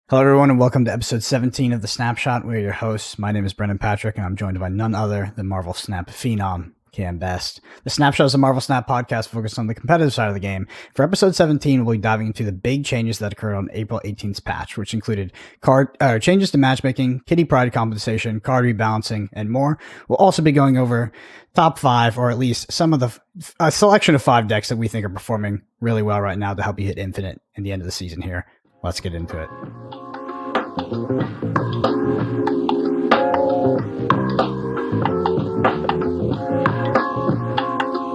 Hello, everyone, and welcome to episode 17 of the Snapshot. We're your hosts. My name is Brendan Patrick, and I'm joined by none other than Marvel Snap phenom, Cam Best. The Snapshot is a Marvel Snap podcast focused on the competitive side of the game. For episode 17, we'll be diving into the big changes that occurred on April 18th's patch, which included changes to matchmaking, kitty Pryde compensation, card rebalancing, and more. We'll also be going over top 5, or at least some of a selection of 5 decks that we think are performing really well right now to help you hit Infinite in the end of the season here. Let's get into it.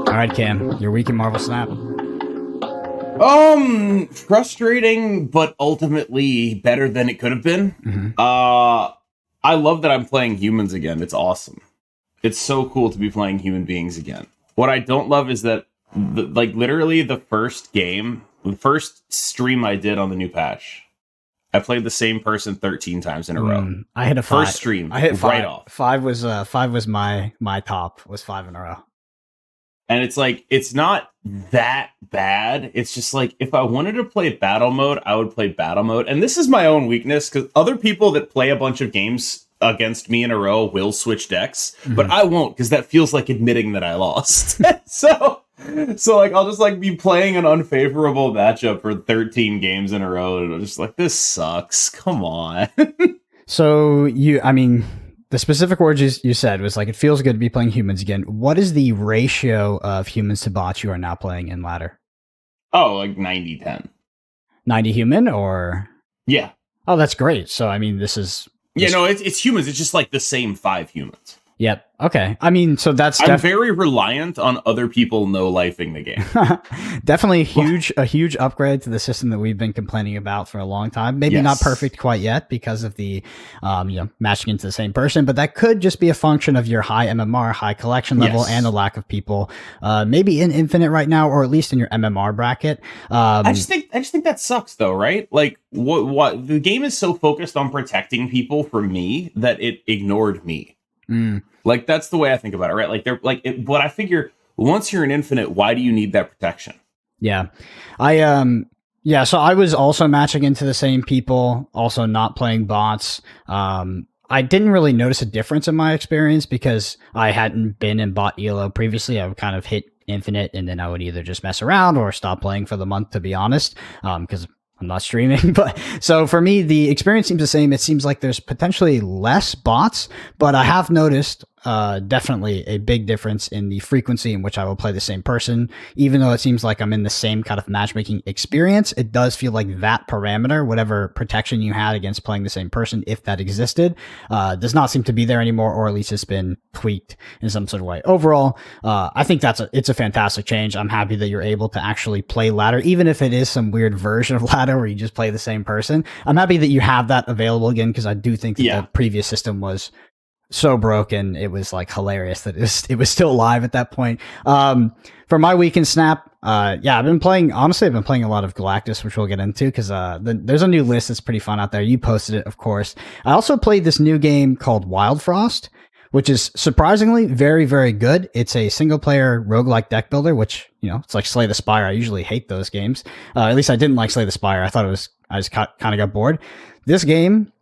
All right, Cam, your week in Marvel Snap. Frustrating, but ultimately better than it could have been. Mm-hmm. I love that I'm playing humans again. It's awesome. It's so cool to be playing human beings again. What I don't love is that, literally the first stream I did on the new patch, I played the same person 13 times in a row. I hit a 5. First stream. I hit 5. Right off. 5 was my top. Was 5 in a row. And it's like, it's not that bad. It's just like, if I wanted to play battle mode, I would play battle mode. And this is my own weakness, because other people that play a bunch of games against me in a row will switch decks, but I won't, because that feels like admitting that I lost. So I'll just be playing an unfavorable matchup for 13 games in a row, and I'm just like, this sucks. Come on. So the specific words you said was it feels good to be playing humans again. What is the ratio of humans to bots you are now playing in ladder? Oh, 90-10. 90 human, or? Yeah. Oh, that's great. So, it's humans. It's just the same 5 humans. Yep. Okay. So that's I'm very reliant on other people no-lifing the game. Definitely a huge upgrade to the system that we've been complaining about for a long time. Maybe not perfect quite yet because of the matching into the same person, but that could just be a function of your high MMR, high collection level, and the lack of people maybe in Infinite right now, or at least in your MMR bracket. I just think that sucks though, right? What the game is so focused on protecting people from me that it ignored me. That's the way I think about it, right? But I figure once you're in Infinite, why do you need that protection? Yeah. So I was also matching into the same people, also not playing bots. I didn't really notice a difference in my experience because I hadn't been in bot ELO previously. I would kind of hit Infinite and then I would either just mess around or stop playing for the month, to be honest, because I'm not streaming. But so for me, the experience seems the same. It seems like there's potentially less bots, but I have noticed definitely a big difference in the frequency in which I will play the same person. Even though it seems like I'm in the same kind of matchmaking experience, it does feel like that parameter, whatever protection you had against playing the same person, if that existed, does not seem to be there anymore, or at least it's been tweaked in some sort of way. Overall, I think it's a fantastic change. I'm happy that you're able to actually play ladder, even if it is some weird version of ladder where you just play the same person. I'm happy that you have that available again, because I do think that the previous system was so broken. It was hilarious that it was still live at that point. For my weekend Snap, I've been playing a lot of Galactus, which we'll get into, because there's a new list that's pretty fun out there. You posted it, of course. I also played this new game called Wild Frost, which is surprisingly very, very good. It's a single player roguelike deck builder, which, it's like Slay the Spire. I usually hate those games. At least I didn't like Slay the Spire. I just kind of got bored. This game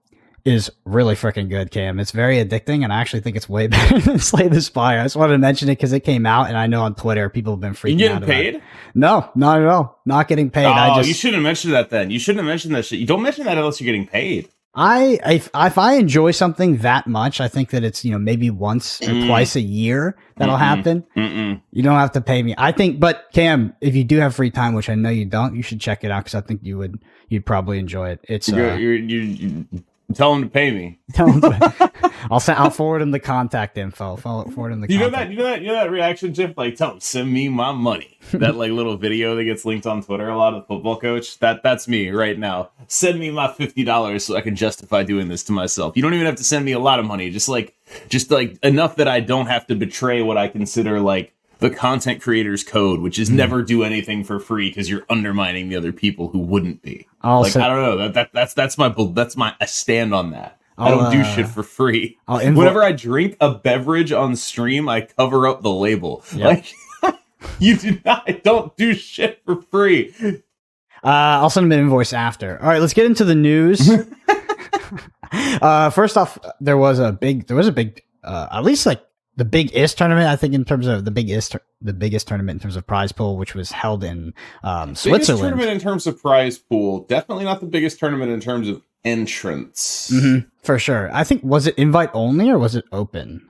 is really freaking good, Cam. It's very addicting, and I actually think it's way better than Slay the Spire. I just wanted to mention it because it came out, and I know on Twitter people have been freaking out. You getting paid? No, not at all. Not getting paid. You shouldn't have mentioned that then. You shouldn't have mentioned that shit. You don't mention that unless you're getting paid. If I enjoy something that much, I think that it's, maybe once or twice a year that'll happen. You don't have to pay me. I think, but Cam, if you do have free time, which I know you don't, you should check it out, because I think you'd probably enjoy it. It's you tell him to pay me. Tell him I'll forward him the contact info. Forward him the contact. You know that reaction GIF? Tell him, send me my money. That little video that gets linked on Twitter a lot of the football coach. That's me right now. Send me my $50 so I can justify doing this to myself. You don't even have to send me a lot of money. Just enough that I don't have to betray what I consider the content creator's code, which is never do anything for free, because you're undermining the other people who wouldn't be. I don't know. That's my I stand on that. I don't do shit for free. Whenever I drink a beverage on stream, I cover up the label. Yep. I don't do shit for free. I'll send him an invoice after. All right, let's get into the news. First off, there was a big, at least like the biggest tournament, I think, in terms of the biggest tournament in terms of prize pool, which was held in Biggest Switzerland. tournament in terms of prize pool, definitely not the biggest tournament in terms of entrance. For sure. I think, was it invite only or was it open?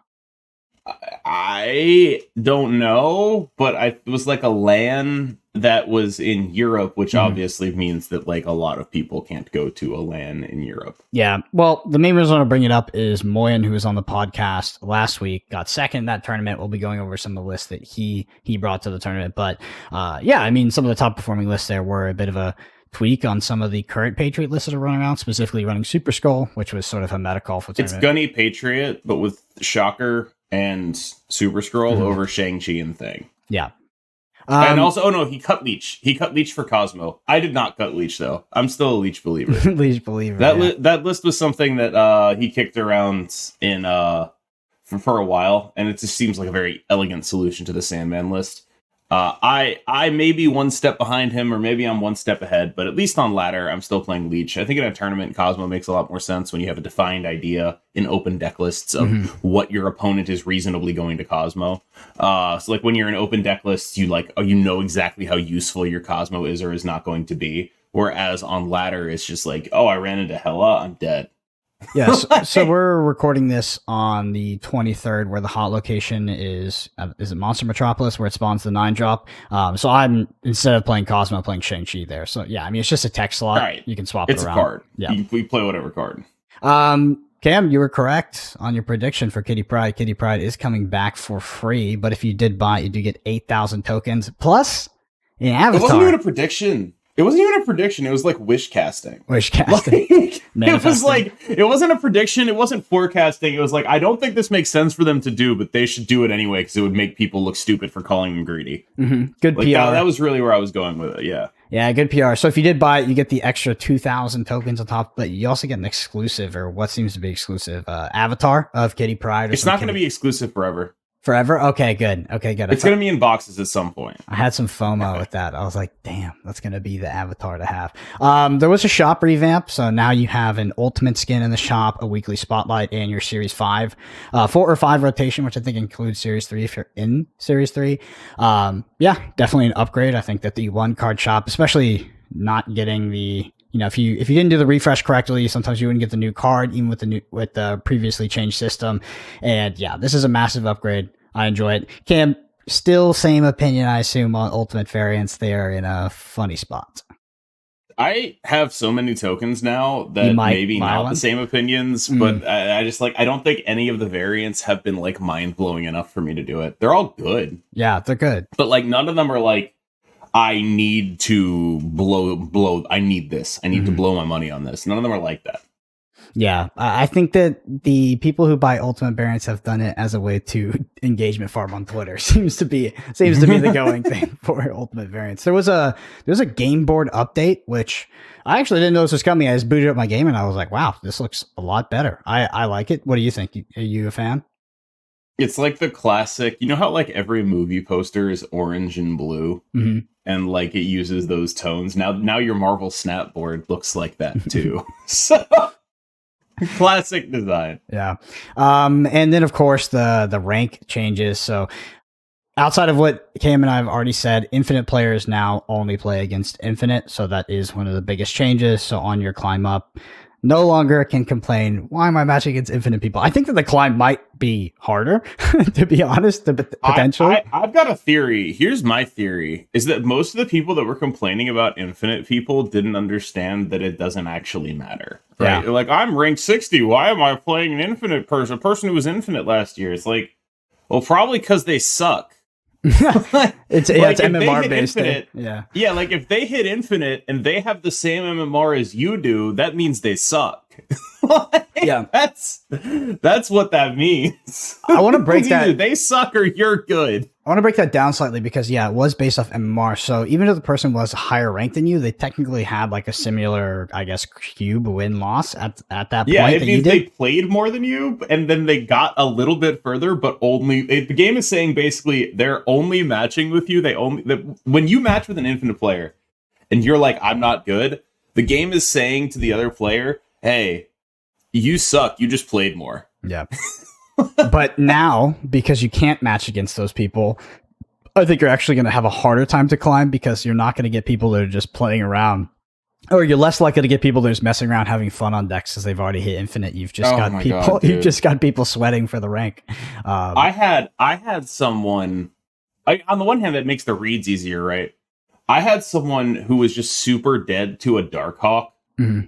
I don't know, but it was like a LAN that was in Europe, which obviously means that like a lot of people can't go to a LAN in Europe. Yeah. Well, the main reason I want to bring it up is Moyen, who was on the podcast last week, got second in that tournament. We'll be going over some of the lists that he brought to the tournament. But yeah, I mean, some of the top performing lists there were a bit of a tweak on some of the current Patriot lists that are running around, specifically running Super Skull, which was sort of a meta call for tournament. It's Gunny Patriot, but with Shocker and Super Scroll over Shang-Chi and Thing. Yeah. And also, oh no, he cut Leech. He cut Leech for Cosmo. I did not cut Leech, though. I'm still a Leech believer. Leech believer. That list was something that he kicked around in for a while, and it just seems like a very elegant solution to the Sandman list. I may be one step behind him, or maybe I'm one step ahead, but at least on ladder, I'm still playing Leech. I think in a tournament, Cosmo makes a lot more sense when you have a defined idea in open deck lists of what your opponent is reasonably going to Cosmo. So like when you're in open deck lists, you know exactly how useful your Cosmo is or is not going to be. Whereas on ladder, it's just like, oh, I ran into Hela, I'm dead. Yes. So we're recording this on the 23rd, where the hot location is it Monster Metropolis, where it spawns the 9-drop. So I'm, instead of playing Cosmo, I'm playing Shang-Chi there. So yeah, I mean, it's just a tech slot. Right. You can swap it's it around. It's a card. Yeah. We play whatever card. Cam, you were correct on your prediction for Kitty Pryde. Kitty Pryde is coming back for free, but if you did buy it, you do get 8,000 tokens plus an avatar. It wasn't even a prediction. It wasn't even a prediction. It was like wish casting. Wish casting. It was like, it wasn't a prediction. It wasn't forecasting. It was like, I don't think this makes sense for them to do, but they should do it anyway because it would make people look stupid for calling them greedy. Good like, PR. That was really where I was going with it. Yeah. Yeah, good PR. So if you did buy it, you get the extra 2,000 tokens on top, but you also get an exclusive, or what seems to be exclusive, avatar of Kitty Pryde. It's not going to be exclusive forever. Forever? Okay, good. It's going to be in boxes at some point. I had some FOMO with that. I was like, damn, that's going to be the avatar to have. There was a shop revamp, so now you have an ultimate skin in the shop, a weekly spotlight, and your Series 5. 4 or 5 rotation, which I think includes Series 3 if you're in Series 3. Yeah, definitely an upgrade. I think that the one card shop, especially not getting the... You know, if you didn't do the refresh correctly, sometimes you wouldn't get the new card, even with the previously changed system. And yeah, this is a massive upgrade. I enjoy it. Cam, still same opinion, I assume, on Ultimate Variants. They are in a funny spot. I have so many tokens now that maybe not the same opinions, but I just I don't think any of the variants have been like mind blowing enough for me to do it. They're all good. Yeah, they're good. But like none of them are like, I need to blow. I need this. I need to blow my money on this. None of them are like that. Yeah, I think that the people who buy Ultimate Variants have done it as a way to engagement farm on Twitter. Seems to be the going thing for Ultimate Variants. There was a game board update, which I actually didn't know this was coming. I just booted up my game and I was like, wow, this looks a lot better. I like it. What do you think? Are you a fan? It's like the classic, you know how like every movie poster is orange and blue, and like it uses those tones. Now your Marvel Snap board looks like that too. So classic design. Yeah. And then of course the rank changes. So outside of what Cam and I have already said, Infinite players now only play against Infinite. So that is one of the biggest changes. So on your climb up, no longer can complain, why am I matching against Infinite people? I think that the climb might be harder, to be honest, potentially. I've got a theory. Here's my theory, is that most of the people that were complaining about Infinite people didn't understand that it doesn't actually matter. Right? Yeah. They're like, I'm ranked 60. Why am I playing an Infinite person? A person who was Infinite last year. It's like, well, probably because they suck. It's MMR based. Yeah, like if they hit Infinite and they have the same MMR as you do, that means they suck. Yeah, that's what that means. I want to break that. They suck or you're good. I want to break that down slightly because it was based off MMR. So even if the person was higher ranked than you, they technically had like a similar, I guess, cube win loss at that point. Yeah, it means they played more than you, and then they got a little bit further, but the game is saying basically they're only matching with you. When you match with an Infinite player, and you're like, I'm not good. The game is saying to the other player, hey, You suck. You just played more. Yeah. But now, because you can't match against those people, I think you're actually going to have a harder time to climb because you're not going to get people that are just playing around. Or you're less likely to get people that are just messing around having fun on decks because they've already hit infinite. You've just got people. God, you've just got people sweating for the rank. I had someone. On the one hand, that makes the reads easier, right? I had someone who was just super dead to a Darkhawk. Mm-hmm.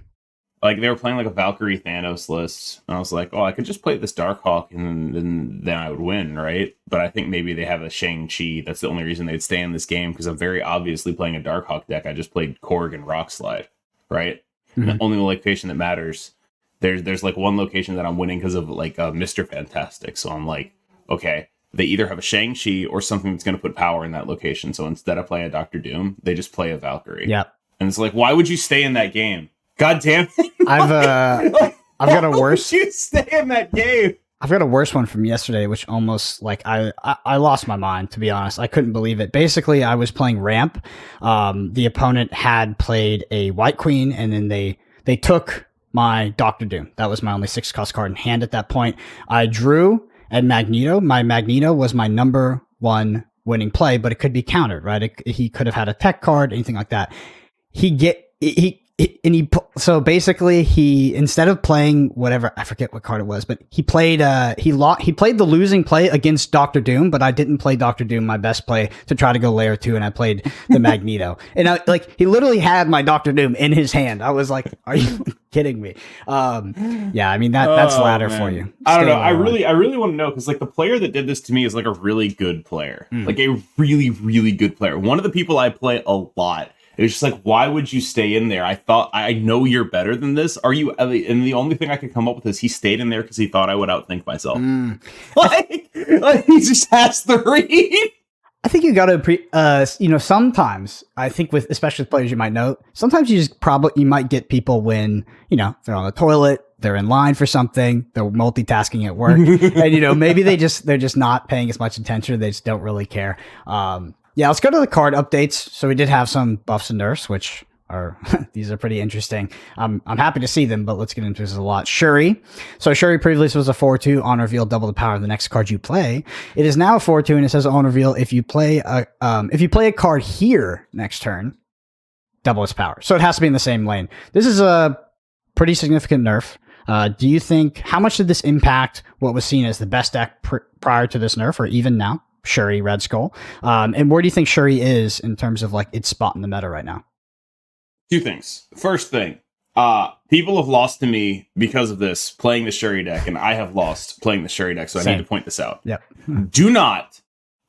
Like they were playing like a Valkyrie Thanos list, and I was like, "Oh, I could just play this Darkhawk, and then I would win, right?" But I think maybe they have a Shang-Chi. That's the only reason they'd stay in this game because I'm very obviously playing a Darkhawk deck. I just played Korg and Rockslide, right? Mm-hmm. And the only location that matters. There's like one location that I'm winning because of like Mr. Fantastic. So I'm like, okay, they either have a Shang-Chi or something that's going to put power in that location. So instead of playing a Doctor Doom, they just play a Valkyrie. Yeah, and it's like, why would you stay in that game? God damn it. I've got a worse. Why would you stay in that game? I've got a worse one from yesterday, which almost like I lost my mind, to be honest. I couldn't believe it. Basically, I was playing ramp. The opponent had played a White Queen, and then they took my Doctor Doom. That was my only 6-cost card in hand at that point. I drew at Magneto. My Magneto was my number 1 winning play, but it could be countered, right? He could have had a tech card, anything like that. So basically he, instead of playing whatever, I forget what card it was, but he played he played the losing play against Doctor Doom, but I didn't play Doctor Doom, my best play, to try to go layer 2, and I played the Magneto. And he literally had my Doctor Doom in his hand. I was like, are you kidding me? Yeah, I mean that's ladder for you. I don't know. I really want to know, because like the player that did this to me is like a really good player. Like a really, really good player. One of the people I play a lot. It's just like, why would you stay in there? I know you're better than this. Are you? And the only thing I could come up with is he stayed in there because he thought I would outthink myself. Like he just has the read. I think you got to, sometimes I think especially with players you might know, sometimes you might get people when, they're on the toilet, they're in line for something, they're multitasking at work, and, maybe they're just not paying as much attention. They just don't really care. Yeah, let's go to the card updates. So we did have some buffs and nerfs, which are these are pretty interesting. I'm happy to see them, but let's get into this a lot. Shuri. So Shuri previously was a 4/2 on reveal, double the power of the next card you play. It is now a 4/2, and it says on reveal if you play a card here next turn, double its power. So it has to be in the same lane. This is a pretty significant nerf. Do you think, how much did this impact what was seen as the best deck prior to this nerf, or even now? Shuri, Red Skull. And where do you think Shuri is in terms of like its spot in the meta right now? 2 things. First thing, people have lost to me because of this playing the Shuri deck, and I have lost playing the Shuri deck, so I need to point this out. Yep. Do not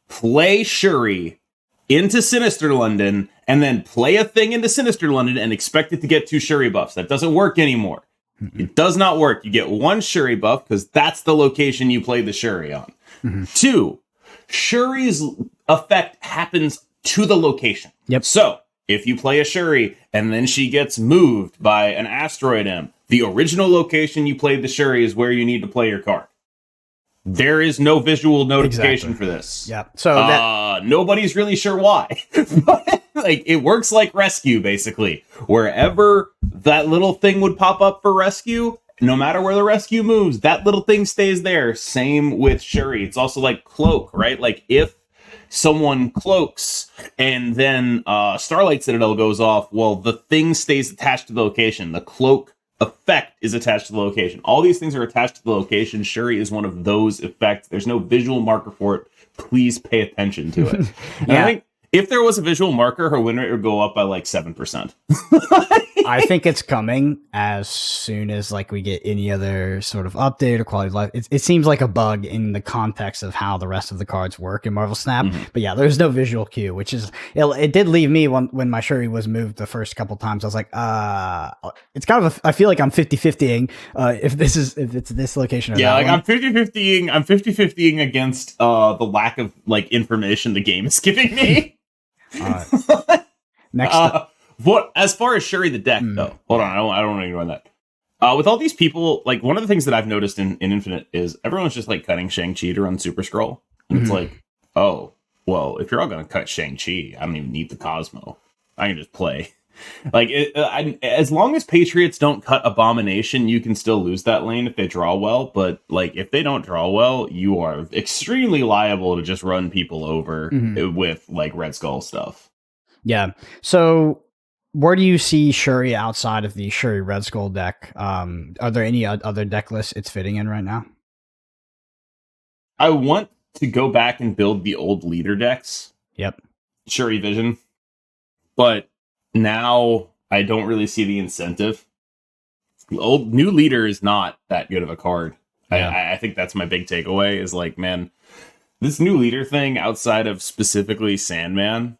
play Shuri into Sinister London and then play a thing into Sinister London and expect it to get 2 Shuri buffs. That doesn't work anymore. It does not work. You get 1 Shuri buff because that's the location you play the Shuri on. 2, Shuri's effect happens to the location. Yep. So if you play a Shuri and then she gets moved by an asteroid M, the original location you played the Shuri is where you need to play your card. There is no visual notification for this. Yeah. So nobody's really sure why. Like it works like rescue, basically. Wherever that little thing would pop up for rescue, no matter where the rescue moves, that little thing stays there. Same with Shuri. It's also like cloak, right? Like if someone cloaks and then Starlight Citadel goes off, well, the thing stays attached to the location. The cloak effect is attached to the location. All these things are attached to the location. Shuri is one of those effects. There's no visual marker for it. Please pay attention to it. And I think if there was a visual marker, her win rate would go up by like 7%. I think it's coming as soon as like we get any other sort of update or quality of life. It seems like a bug in the context of how the rest of the cards work in Marvel Snap. But yeah, there's no visual cue, which is it did leave me when my Shuri was moved the first couple times. I was like, it's kind of I feel like I'm 50-50ing if it's this location or that like one. I'm 50-50ing against the lack of like information the game is giving me. Next what as far as Shuri the deck though, hold on, I don't want to ignore that. With all these people, like one of the things that I've noticed in Infinite is everyone's just like cutting Shang-Chi to run Super Scroll, and it's like, oh well, if you're all gonna cut Shang-Chi, I don't even need the Cosmo. I can just play Like, as long as Patriots don't cut Abomination, you can still lose that lane if they draw well. But like, if they don't draw well, you are extremely liable to just run people over with like Red Skull stuff. Yeah. So, where do you see Shuri outside of the Shuri Red Skull deck? Are there any other deck lists it's fitting in right now? I want to go back and build the old leader decks. Yep. Shuri Vision. But now I don't really see the incentive. New leader is not that good of a card. Yeah. I think that's my big takeaway is like, man, this new leader thing outside of specifically Sandman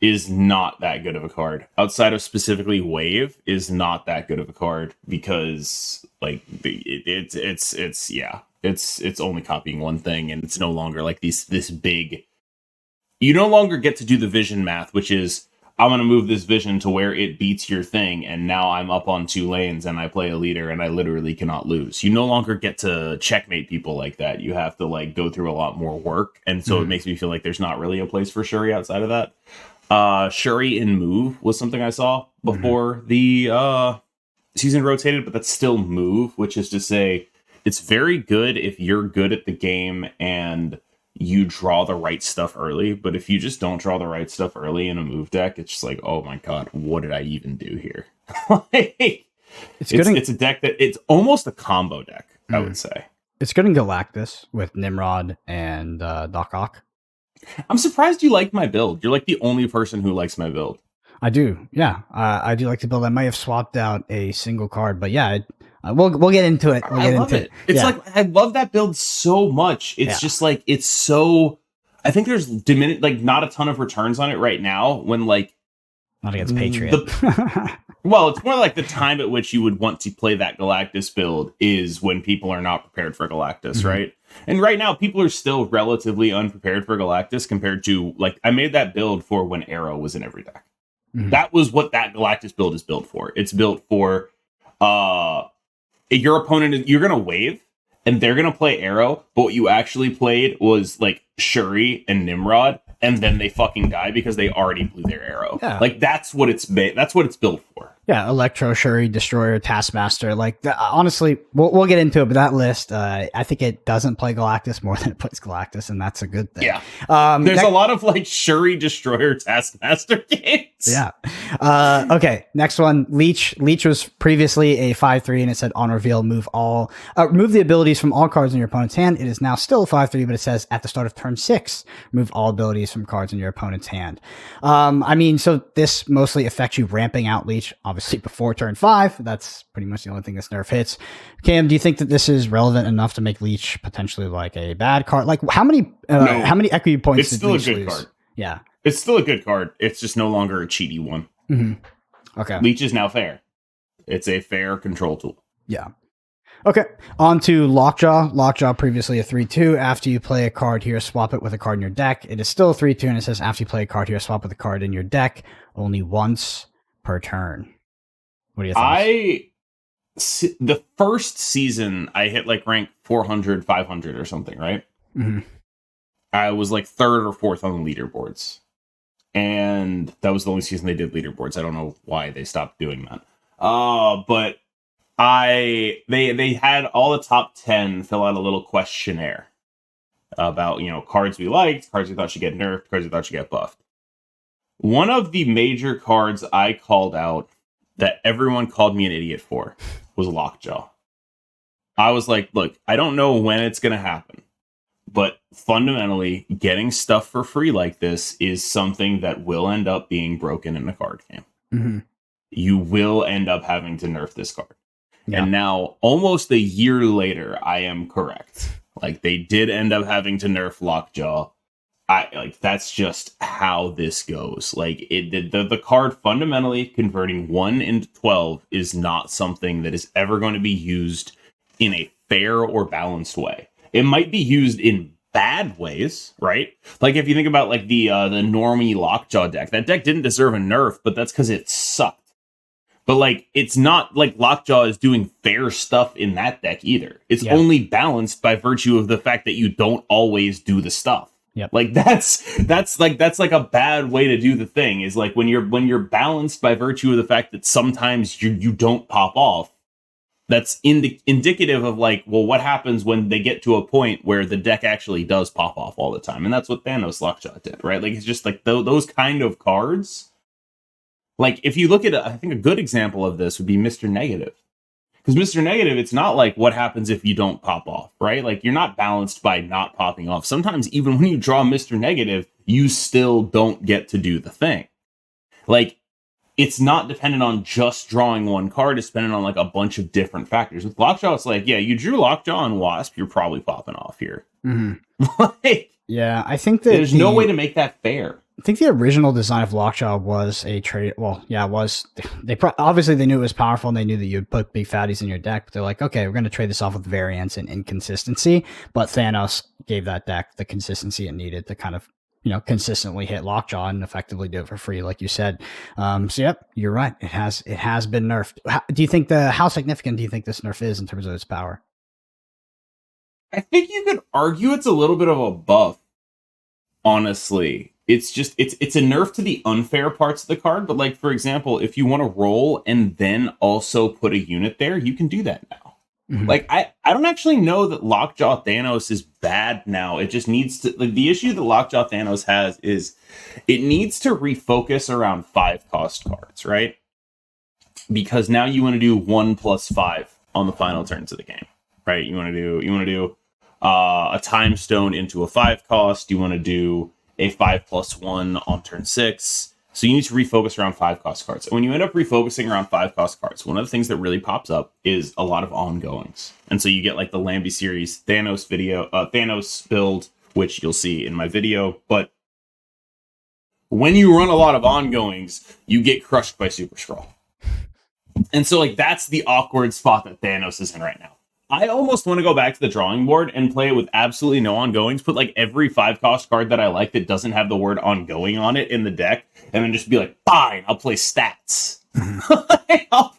is not that good of a card. Outside of specifically Wave is not that good of a card because like it's only copying one thing and it's no longer like this big. You no longer get to do the vision math, which is I'm going to move this vision to where it beats your thing, and now I'm up on 2 lanes and I play a leader and I literally cannot lose. You no longer get to checkmate people like that. You have to like go through a lot more work, and so it makes me feel like there's not really a place for Shuri outside of that. Shuri in move was something I saw before the season rotated, but that's still move, which is to say it's very good if you're good at the game and you draw the right stuff early. But if you just don't draw the right stuff early in a move deck, it's just like, oh my god, what did I even do here? Like, it's a deck that it's almost a combo deck, I would say. It's good in Galactus with Nimrod and Doc Ock. I'm surprised you like my build. You're like the only person who likes my build. I do, yeah. I do like the build. I might have swapped out a single card, but yeah, we'll get into it. I love it. It's like I love that build so much. It's just like it's so. I think there's not a ton of returns on it right now. When like not against Patriot. Well, it's more like the time at which you would want to play that Galactus build is when people are not prepared for Galactus, right? And right now, people are still relatively unprepared for Galactus compared to, like, I made that build for when Arrow was in every deck. That was what that Galactus build is built for. It's built for your opponent, you're going to wave, and they're going to play Arrow, but what you actually played was, like, Shuri and Nimrod, and then they fucking die because they already blew their arrow. Yeah. Like, that's what it's built for. Yeah, Electro, Shuri, Destroyer, Taskmaster. Like, honestly, we'll get into it, but that list, I think it doesn't play Galactus more than it plays Galactus, and that's a good thing. Yeah. There's a lot of, like, Shuri, Destroyer, Taskmaster games. Yeah. Okay, next one. Leech. Leech was previously a 5/3, and it said on reveal, move the abilities from all cards in your opponent's hand. It is now still a 5/3, but it says at the start of turn 6, remove all abilities from cards in your opponent's hand. I mean, so this mostly affects you ramping out Leech, obviously before turn 5. That's pretty much the only thing this nerf hits. Cam, do you think that this is relevant enough to make Leech potentially like a bad card? Like, how many equity points did Leech lose? It's still a good card. Yeah. It's still a good card. It's just no longer a cheaty one. Okay. Leech is now fair. It's a fair control tool. Yeah. Okay, on to Lockjaw. Lockjaw, previously a 3/2. After you play a card here, swap it with a card in your deck. It is still a 3/2, and it says after you play a card here, swap with a card in your deck only once per turn. What do you think? The first season, I hit like rank 400, 500 or something, right? I was like 3rd or 4th on the leaderboards. And that was the only season they did leaderboards. I don't know why they stopped doing that. But they had all the top 10 fill out a little questionnaire about, cards we liked, cards we thought should get nerfed, cards we thought should get buffed. One of the major cards I called out that everyone called me an idiot for was Lockjaw. I was like, look, I don't know when it's going to happen, but fundamentally, getting stuff for free like this is something that will end up being broken in a card game. You will end up having to nerf this card. Yeah. And now, almost a year later, I am correct. Like, they did end up having to nerf Lockjaw. That's just how this goes. Like, the card fundamentally converting 1 into 12 is not something that is ever going to be used in a fair or balanced way. It might be used in bad ways, right? Like, if you think about, like, the normie Lockjaw deck, that deck didn't deserve a nerf, but that's because it sucked. But, like, it's not like Lockjaw is doing fair stuff in that deck either. It's only balanced by virtue of the fact that you don't always do the stuff. Yep. Like that's like a bad way to do the thing, is like when you're balanced by virtue of the fact that sometimes you don't pop off. That's indicative of like, well, what happens when they get to a point where the deck actually does pop off all the time? And that's what Thanos Lockjaw did, right? Like, it's just like those kind of cards. Like, if you look at, I think a good example of this would be Mr. Negative. Because Mr. Negative, it's not like what happens if you don't pop off, right? Like, you're not balanced by not popping off. Sometimes even when you draw Mr. Negative, you still don't get to do the thing. Like, it's not dependent on just drawing one card. It's dependent on like a bunch of different factors. With Lockjaw, it's like, yeah, you drew Lockjaw and Wasp, you're probably popping off here. Like, yeah, I think that there's no way to make that fair. I think the original design of Lockjaw was a trade. Well, yeah, it was. Obviously they knew it was powerful and they knew that you'd put big fatties in your deck. But they're like, okay, we're going to trade this off with variance and inconsistency. But Thanos gave that deck the consistency it needed to kind of, consistently hit Lockjaw and effectively do it for free, like you said. So yep, you're right. It has been nerfed. How significant do you think this nerf is in terms of its power? I think you could argue it's a little bit of a buff. Honestly, it's just it's a nerf to the unfair parts of the card. But like, for example, if you want to roll and then also put a unit there, you can do that now. Mm-hmm. Like, I don't actually know that Lockjaw Thanos is bad now. It just needs to, like, the issue that Lockjaw Thanos has is it needs to refocus around 5-cost cards, right? Because now you want to do 1+5 on the final turns of the game, right? You want to do a Time Stone into a 5-cost. You want to do a 5+1 on turn 6. So you need to refocus around 5-cost cards. And when you end up refocusing around 5-cost cards, one of the things that really pops up is a lot of ongoings. And so you get like the Lambie series Thanos build, which you'll see in my video. But when you run a lot of ongoings, you get crushed by Super Skrull. And so like that's the awkward spot that Thanos is in right now. I almost want to go back to the drawing board and play it with absolutely no ongoings. Put like every 5-cost card that I like that doesn't have the word ongoing on it in the deck, and then just be like, fine, I'll play stats. I'll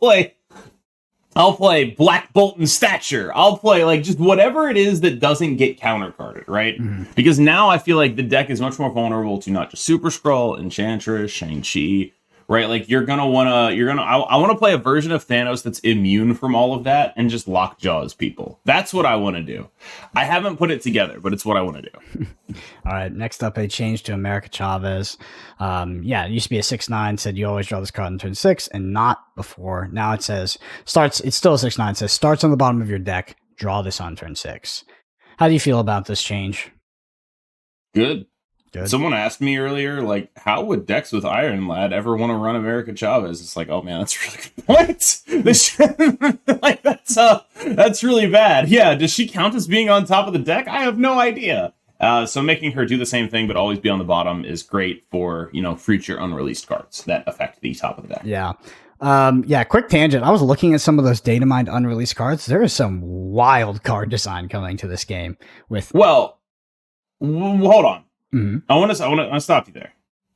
play Black Bolt and Stature. I'll play like just whatever it is that doesn't get countercarded, right? Mm-hmm. Because now I feel like the deck is much more vulnerable to not just Super Skrull, Enchantress, Shang-Chi. Right, like I want to play a version of Thanos that's immune from all of that and just lockjaws people. That's what I want to do. I haven't put it together, but it's what I want to do. All right, next up, a change to America Chavez. It used to be a 6/9, said you always draw this card on turn 6 and not before. Now it says it's still a 6/9, says starts on the bottom of your deck, draw this on turn 6. How do you feel about this change? Good. Someone asked me earlier, like, how would decks with Iron Lad ever want to run America Chavez? It's like, oh man, that's a really good point. That's really bad. Yeah, does she count as being on top of the deck? I have no idea. So making her do the same thing but always be on the bottom is great for, future unreleased cards that affect the top of the deck. Yeah. Quick tangent. I was looking at some of those data mined unreleased cards. There is some wild card design coming to this game with. Well, hold on. Mm-hmm. I want to stop you there.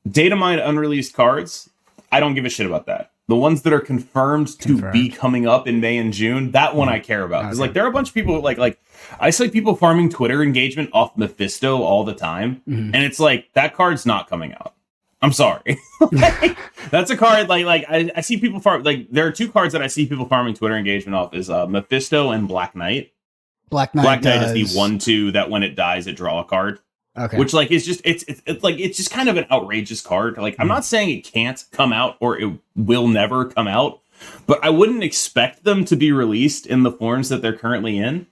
Data mine unreleased cards, I don't give a shit about that. The ones that are confirmed to be coming up in May and June, that one I care about. Because like there are a bunch of people like I see people farming Twitter engagement off Mephisto all the time, and it's like that card's not coming out. I'm sorry. That's a card like I see people farm, like there are 2 cards that I see people farming Twitter engagement off is Mephisto and Black Knight. Black Knight is the 1/2 that when it dies it draw a card. Okay. Which like is just it's just kind of an outrageous card. Like I'm not saying it can't come out or it will never come out, but I wouldn't expect them to be released in the forms that they're currently in.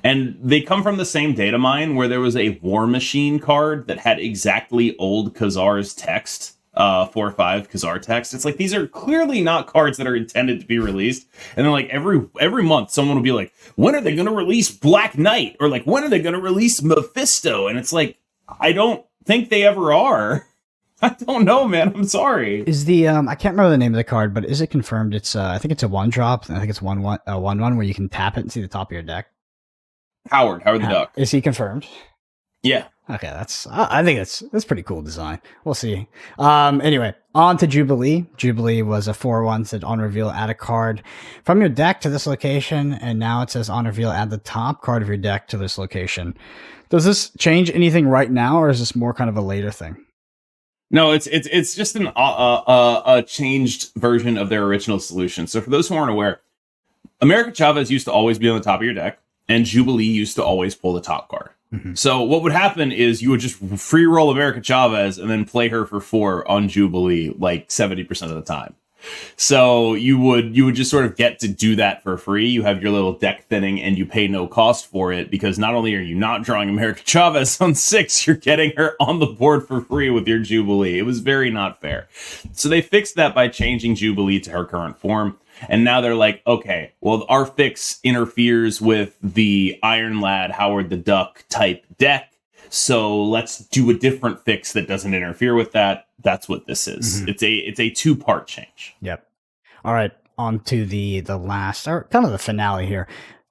And they come from the same data mine where there was a War Machine card that had exactly old Khazar's text, 4/5 Khazar text. It's like these are clearly not cards that are intended to be released. And then like every month someone will be like, when are they going to release Black Knight? Or like when are they going to release Mephisto? And it's like I don't think they ever are. I don't know, man. I'm sorry. Is the I can't remember the name of the card, but is it confirmed? It's I think it's a 1-drop. I think it's 1/1 where you can tap it and see the top of your deck. Howard the Duck. Is he confirmed? Yeah. Okay, I think that's pretty cool design. We'll see. Anyway, on to Jubilee. Jubilee was a 4/1, said on reveal add a card from your deck to this location, and now it says on reveal add the top card of your deck to this location. Does this change anything right now, or is this more kind of a later thing? No, it's just a changed version of their original solution. So for those who aren't aware, America Chavez used to always be on the top of your deck, and Jubilee used to always pull the top card. Mm-hmm. So what would happen is you would just free roll America Chavez and then play her for 4 on Jubilee like 70% of the time. So you would just sort of get to do that for free. You have your little deck thinning and you pay no cost for it, because not only are you not drawing America Chavez on 6, you're getting her on the board for free with your Jubilee. It was very not fair. So they fixed that by changing Jubilee to her current form. And now they're like, okay, well, our fix interferes with the Iron Lad, Howard the Duck type deck. So let's do a different fix that doesn't interfere with that. That's what this is. Mm-hmm. It's a 2-part change. Yep. All right. On to the last, or kind of the finale here.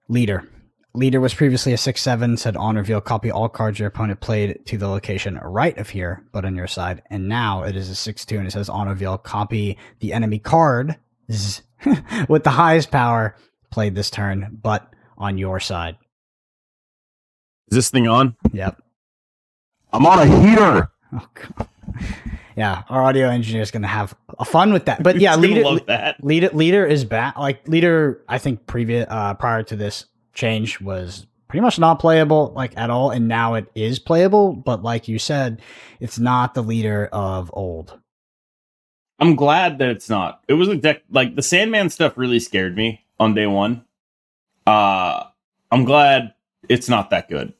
Leader. Leader was previously a 6/7, said on reveal, copy all cards your opponent played to the location right of here, but on your side. And now it is a 6/2, and it says on reveal, copy the enemy card with the highest power played this turn, but on your side. Is this thing on? Yep. I'm on a heater. Oh, God. Yeah, our audio engineer is going to have a fun with that. But yeah, leader is back. Like leader, I think prior to this change was pretty much not playable like at all, and now it is playable. But like you said, it's not the leader of old. I'm glad that it's not. It was a deck like the Sandman stuff really scared me on day one. I'm glad it's not that good.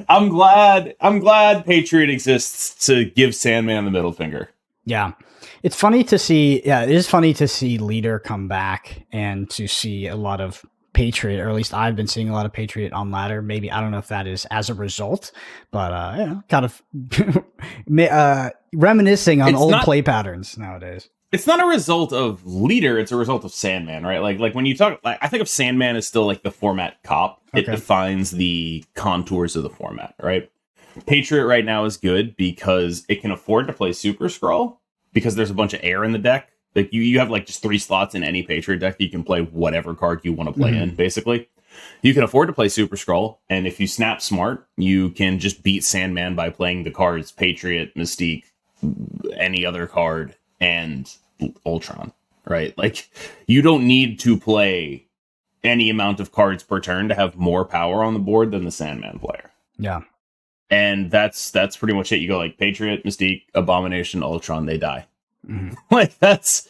I'm glad Patriot exists to give Sandman the middle finger. Yeah. It's funny to see. Yeah, it is funny to see Leader come back and to see a lot of Patriot, or at least I've been seeing a lot of Patriot on ladder. Maybe, I don't know if that is as a result, but kind of reminiscing on old play patterns nowadays. It's not a result of Leader, it's a result of Sandman, right? Like when you talk, like, I think of Sandman as still like the format cop. Okay. It defines the contours of the format, right? Patriot right now is good because it can afford to play Super Scroll because there's a bunch of air in the deck. Like you have like just 3 slots in any Patriot deck that you can play whatever card you want to play in, basically. You can afford to play Super Scroll, and if you snap smart, you can just beat Sandman by playing the cards Patriot, Mystique, any other card, and Ultron, right? Like, you don't need to play any amount of cards per turn to have more power on the board than the Sandman player. Yeah. And that's pretty much it. You go like Patriot, Mystique, Abomination, Ultron, they die. Mm-hmm. Like that's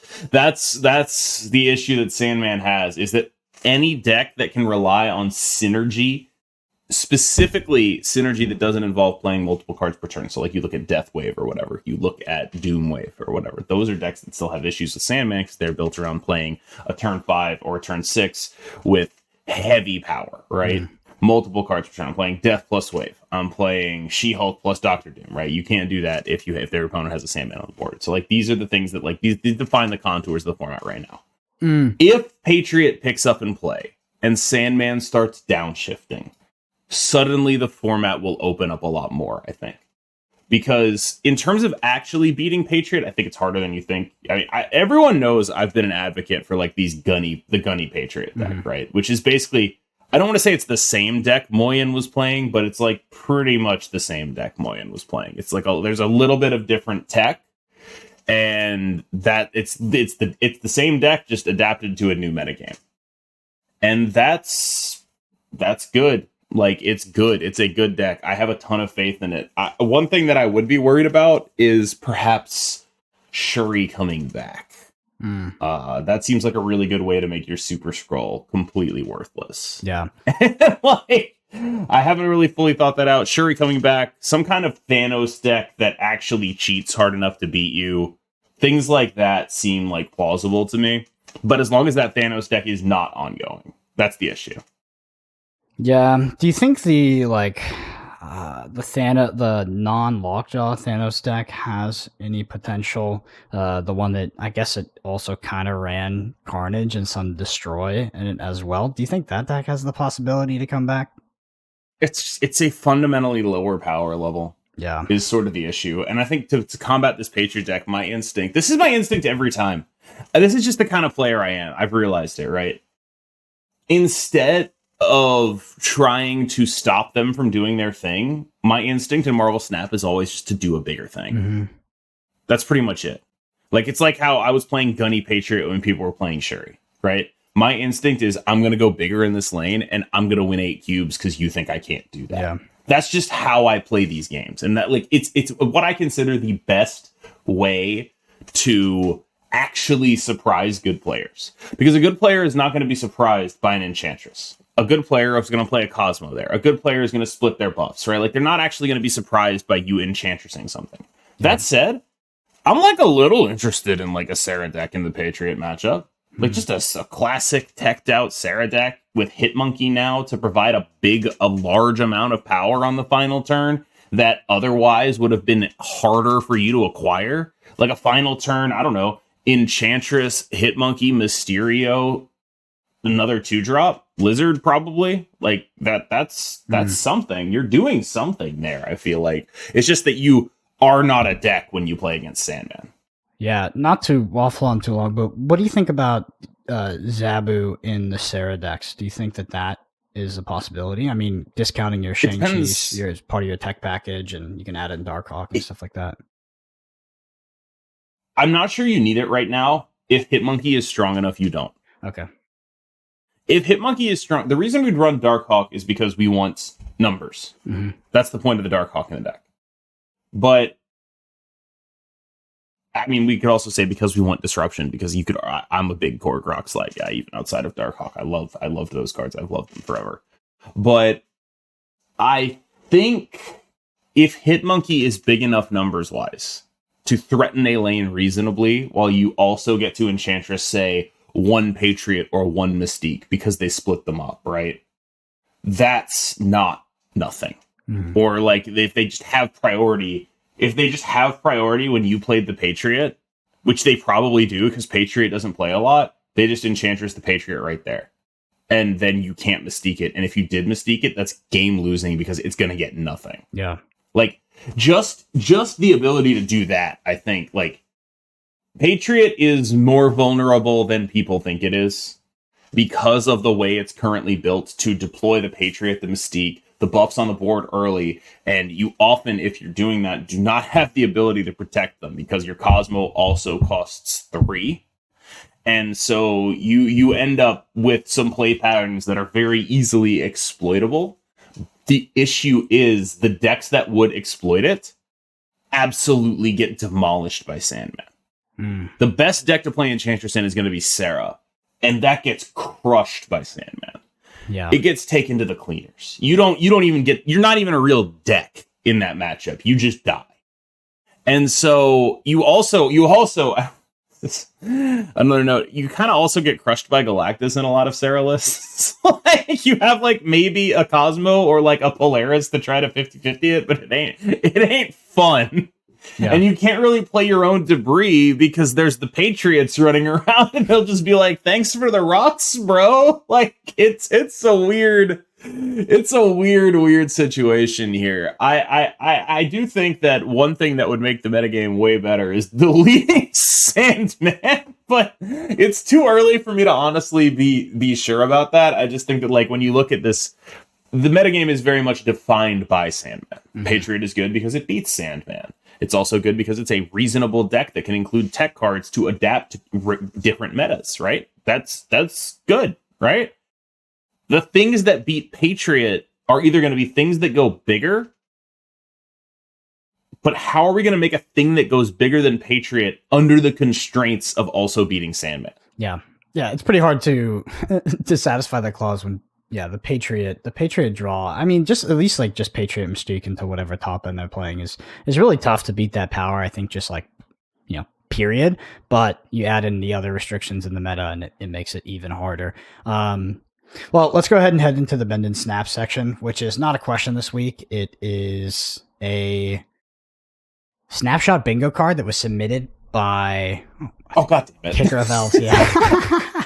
the issue that Sandman has, is that any deck that can rely on synergy, specifically synergy that doesn't involve playing multiple cards per turn. So like you look at Death Wave or whatever, you look at Doom Wave or whatever. Those are decks that still have issues with Sandman because they're built around playing a turn 5 or a turn 6 with heavy power, right? Mm. Multiple cards per turn. I'm playing Death plus Wave. I'm playing She-Hulk plus Doctor Doom, right? You can't do that if their opponent has a Sandman on the board. So like these are the things that like these define the contours of the format right now. Mm. If Patriot picks up in play and Sandman starts downshifting, suddenly the format will open up a lot more, I think. Because in terms of actually beating Patriot, I think it's harder than you think. I mean, everyone knows I've been an advocate for like the gunny Patriot deck, right? Which is basically, I don't want to say it's the same deck Moyen was playing, but it's like pretty much the same deck Moyen was playing. It's like there's a little bit of different tech, and that it's the same deck just adapted to a new metagame, and that's good. Like, it's good. It's a good deck. I have a ton of faith in it. One thing that I would be worried about is perhaps Shuri coming back. That seems like a really good way to make your Super Scroll completely worthless. Yeah. Like, I haven't really fully thought that out. Shuri coming back, some kind of Thanos deck that actually cheats hard enough to beat you. Things like that seem like plausible to me. But as long as that Thanos deck is not ongoing, that's the issue. Yeah. Do you think the non-Lockjaw Thanos deck has any potential? The one that I guess it also kind of ran Carnage and some Destroy in it as well. Do you think that deck has the possibility to come back? it's a fundamentally lower power level. Yeah. Is sort of the issue. And I think to combat this Patriot deck, this is my instinct every time. This is just the kind of player I am. I've realized it, right? Instead of trying to stop them from doing their thing, my instinct in Marvel Snap is always just to do a bigger thing. Mm-hmm. That's pretty much it. Like, it's like how I was playing Gunny Patriot when people were playing Shuri, right? My instinct is I'm going to go bigger in this lane and I'm going to win 8 cubes because you think I can't do that. Yeah. That's just how I play these games. And that, like, it's what I consider the best way to actually surprise good players. Because a good player is not going to be surprised by an Enchantress. A good player is going to play a Cosmo there. A good player is going to split their buffs, right? Like, they're not actually going to be surprised by you Enchantressing something. Yeah. That said, I'm like a little interested in like a Sarah deck in the Patriot matchup. Like just a classic teched out Sarah deck with Hitmonkey now to provide a large amount of power on the final turn that otherwise would have been harder for you to acquire. Like a final turn, I don't know, Enchantress, Hitmonkey, Mysterio, another 2-drop, Lizard probably. Like that's something. You're doing something there, I feel like. It's just that you are not a deck when you play against Sandman. Yeah, not to waffle on too long, but what do you think about Zabu in the Sarah decks? Do you think that is a possibility? I mean, discounting your Shang-Chi as part of your tech package, and you can add it in Darkhawk and stuff like that. I'm not sure you need it right now. If Hitmonkey is strong enough, you don't. Okay. If Hitmonkey is strong, the reason we'd run Darkhawk is because we want numbers. Mm-hmm. That's the point of the Darkhawk in the deck. But I mean, we could also say because we want disruption, because you could. I'm a big Core Grok Slide guy, even outside of Darkhawk. I loved those cards. I've loved them forever. But I think if Hitmonkey is big enough numbers wise to threaten a lane reasonably, while you also get to Enchantress, say, 1 Patriot or 1 Mystique, because they split them up, right? That's not nothing. Mm-hmm. Or like if they just have priority. If they just have priority when you played the Patriot, which they probably do because Patriot doesn't play a lot, they just Enchantress the Patriot right there. And then you can't Mystique it. And if you did Mystique it, that's game losing because it's going to get nothing. Yeah. Like, just the ability to do that, I think, like, Patriot is more vulnerable than people think it is because of the way it's currently built to deploy the Patriot, the Mystique, the buffs on the board early, and you often, if you're doing that, do not have the ability to protect them because your Cosmo also costs 3. And so you end up with some play patterns that are very easily exploitable. The issue is the decks that would exploit it absolutely get demolished by Sandman. The best deck to play Enchantress in is going to be Sarah, and that gets crushed by Sandman. Yeah. It gets taken to the cleaners. You don't even get, you're not even a real deck in that matchup. You just die. And so you also another note, you kind of also get crushed by Galactus in a lot of Sarah lists. Like you have like maybe a Cosmo or like a Polaris to try to 50-50 it, but it ain't fun. Yeah. And you can't really play your own debris because there's the Patriots running around and they'll just be like, thanks for the rocks, bro. Like it's a weird situation here. I do think that one thing that would make the metagame way better is deleting Sandman, but it's too early for me to honestly be sure about that. I just think that like when you look at this, the metagame is very much defined by Sandman. Mm-hmm. Patriot is good because it beats Sandman. It's also good because it's a reasonable deck that can include tech cards to adapt to different metas, right? That's good, right? The things that beat Patriot are either going to be things that go bigger, but how are we going to make a thing that goes bigger than Patriot under the constraints of also beating Sandman? Yeah, it's pretty hard to satisfy that clause when the Patriot draw. I mean, just at least like just Patriot Mystique into whatever top end they're playing is really tough to beat that power. I think just like, period. But you add in the other restrictions in the meta and it makes it even harder. Well, let's go ahead and head into the Bend and Snap section, which is not a question this week. It is a Snapshot bingo card that was submitted by God damn it. Kicker of Elves, yeah.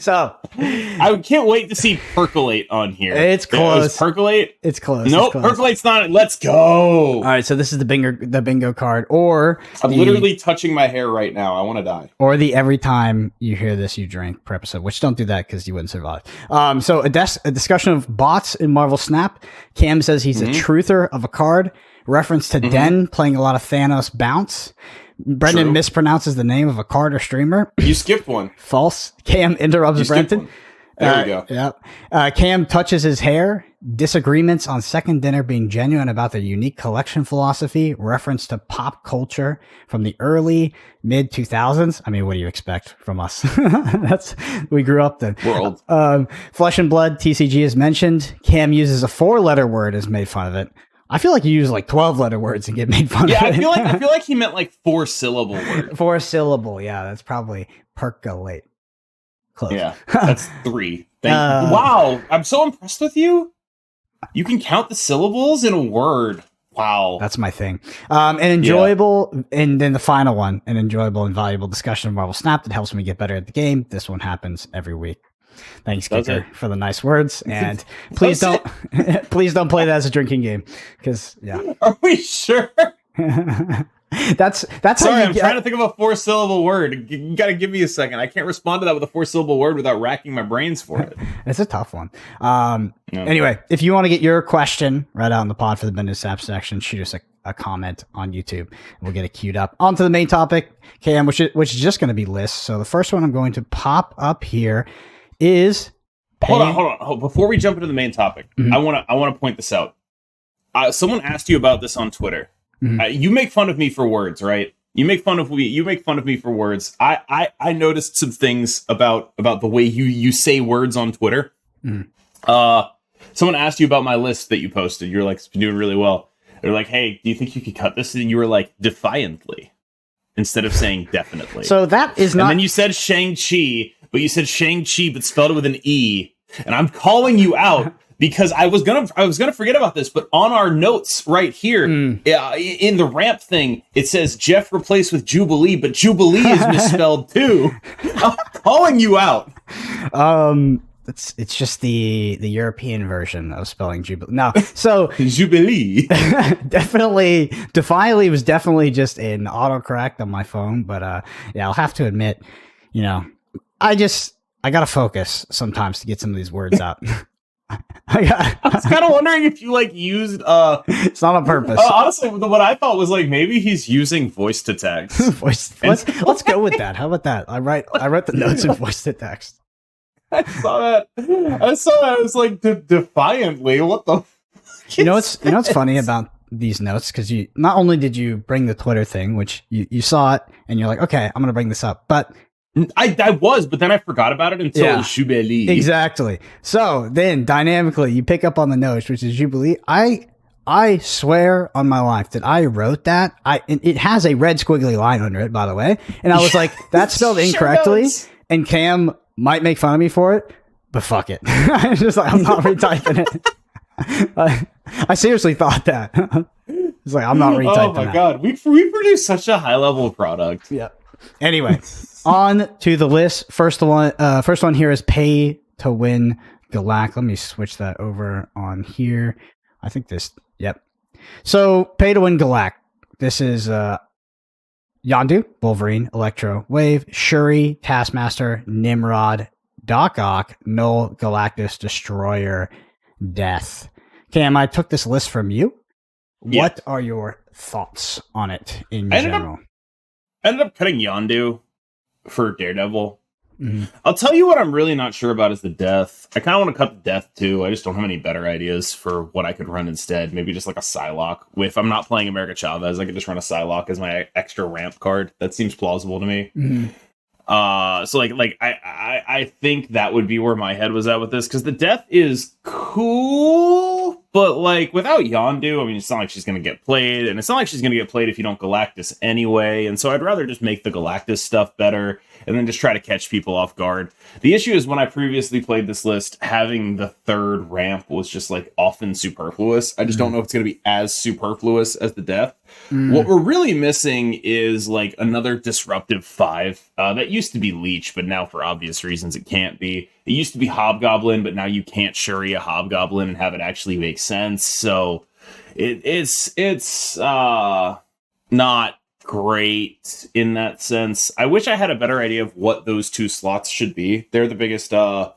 So I can't wait to see Percolate on here. It's close. Percolate? It's close. Nope, it's close. Percolate's not. Let's go. All right, so this is the bingo card, or I'm literally touching my hair right now. I want to die. Or the every time you hear this, you drink per episode, which don't do that because you wouldn't survive. So a discussion of bots in Marvel Snap. Cam says he's a truther of a card. Reference to Den playing a lot of Thanos bounce. Brendan mispronounces the name of a card or streamer. You skipped one. False. Cam interrupts Brendan. There we go. Yep. Cam touches his hair. Disagreements on Second Dinner being genuine about their unique collection philosophy. Reference to pop culture from the early mid 2000s. I mean, what do you expect from us? We grew up then. World. Flesh and Blood TCG is mentioned. Cam uses a 4-letter word as made fun of it. I feel like you use like 12-letter words and get made fun of it. I feel like he meant like 4-syllable words. 4-syllable. Yeah, that's probably percolate. Close. Yeah, that's 3. Wow, I'm so impressed with you. You can count the syllables in a word. Wow. That's my thing. An enjoyable, and then the final one, an enjoyable and valuable discussion of Marvel Snap that helps me get better at the game. This one happens every week. Thanks, Kicker, for the nice words. And please don't play that as a drinking game. Because, yeah. Are we sure? That's Sorry, I'm trying to think of a 4-syllable word. You got to give me a second. I can't respond to that with a 4-syllable word without racking my brains for it. It's a tough one. Anyway, if you want to get your question right out in the pod for the Bendis Sap section, shoot us a comment on YouTube. We'll get it queued up. On to the main topic, KM, which is just going to be lists. So the first one I'm going to pop up here is... Hold on. Before we jump into the main topic, I want to point this out. Someone asked you about this on Twitter. You make fun of me for words, right? You make fun of me for words. I noticed some things about the way you say words on Twitter. Someone asked you about my list that you posted. You're like, it's been doing really well. They're like, hey, do you think you could cut this? And you were like, defiantly, instead of saying definitely. So that is not. And then you said Shang-Chi, but you said Shang-Chi, but spelled it with an E. And I'm calling you out. Because I was gonna forget about this, but on our notes right here, in the ramp thing, it says Jeff replaced with Jubilee, but Jubilee is misspelled too. I'm calling you out. It's just the European version of spelling Jubilee. No, so Jubilee. Defiantly was definitely just an autocorrect on my phone, but yeah, I'll have to admit, I gotta focus sometimes to get some of these words out. I was kind of wondering if you used it's not on purpose. Honestly, what I thought was maybe he's using voice to text. Let's go with that. How about that? I wrote the notes in voice to text. I saw that. I was like, defiantly. What the? You know what's funny about these notes, because you not only did you bring the Twitter thing, which you saw it and you're like, okay, I'm gonna bring this up, but I was, but then I forgot about it until it was Jubilee. Exactly. So then dynamically you pick up on the notes, which is Jubilee. I swear on my life that I wrote that. It has a red squiggly line under it, by the way. And I was like, that's spelled incorrectly. And Cam might make fun of me for it, but fuck it. I'm just like, I'm not retyping it. I seriously thought that. It's like, I'm not retyping that. Oh my God. We produce such a high level product. Yeah. Anyway, on to the list. First one here is Pay to Win Galact. Let me switch that over on here. I think this. Yep. So Pay to Win Galact. This is Yondu, Wolverine, Electro, Wave, Shuri, Taskmaster, Nimrod, Doc Ock, Null, Galactus, Destroyer, Death. Cam, I took this list from you. Yeah. What are your thoughts on it in general? I ended up cutting Yondu for Daredevil. I'll tell you what I'm really not sure about is the Death. I kind of want to cut the Death too. I just don't have any better ideas for what I could run instead. Maybe just like a Psylocke. If I'm not playing America Chavez, I could just run a Psylocke as my extra ramp card. That seems plausible to me. So I think that would be where my head was at with this, because the Death is cool, but without Yondu, I mean, it's not like she's going to get played, and it's not like she's going to get played if you don't Galactus anyway, and so I'd rather just make the Galactus stuff better, and then just try to catch people off guard. The issue is when I previously played this list, having the third ramp was just like often superfluous. I just don't know if it's going to be as superfluous as the death. What we're really missing is like another disruptive 5. That used to be Leech, but now for obvious reasons it can't be. It used to be Hobgoblin, but now you can't Shuri a Hobgoblin and have it actually make sense. So it's not great in that sense. I wish I had a better idea of what those 2 slots should be. They're the biggest in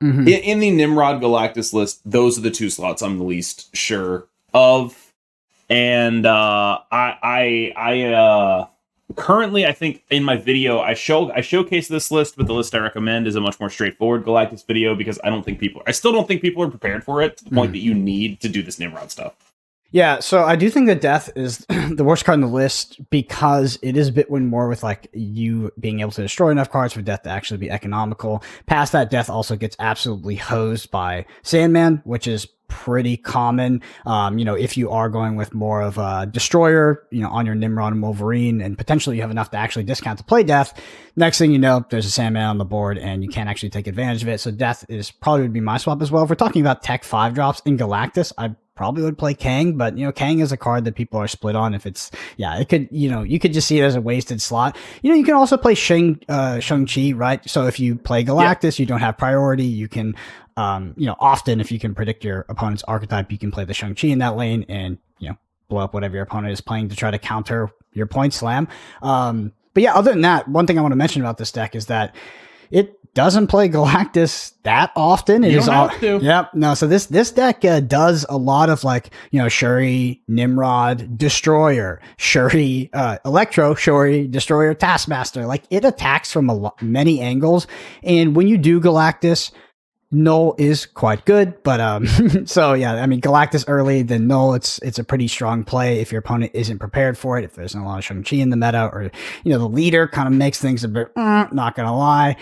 the Nimrod Galactus list. Those are the 2 slots I'm the least sure of. And I currently, I think in my video I showcase this list, but the list I recommend is a much more straightforward Galactus video because I still don't think people are prepared for it to the point that you need to do this Nimrod stuff. Yeah, so I do think that death is the worst card on the list because it is a bit more with like you being able to destroy enough cards for death to actually be economical. Past that, death also gets absolutely hosed by Sandman, which is pretty common. If you are going with more of a destroyer, on your Nimrod and Wolverine, and potentially you have enough to actually discount to play death, next thing you know, there's a Sandman on the board and you can't actually take advantage of it. So death is probably would be my swap as well. If we're talking about tech 5 drops in Galactus, I probably would play Kang, but Kang is a card that people are split on. If it's it could you could just see it as a wasted slot. You can also play Shang-Chi, right? So if you play Galactus, you don't have priority. You can often if you can predict your opponent's archetype, you can play the Shang-Chi in that lane and blow up whatever your opponent is playing to try to counter your point slam. But yeah, other than that, one thing I want to mention about this deck is that it doesn't play Galactus that often. It you is don't have to. Yep. No. So this deck does a lot of like Shuri, Nimrod, Destroyer, Shuri, Electro, Shuri, Destroyer, Taskmaster. Like it attacks from many angles, and when you do Galactus, Null is quite good, but so yeah, I mean Galactus early, then Null, it's a pretty strong play if your opponent isn't prepared for it. If there's not a lot of Shang-Chi in the meta, or the leader kind of makes things a bit not gonna lie.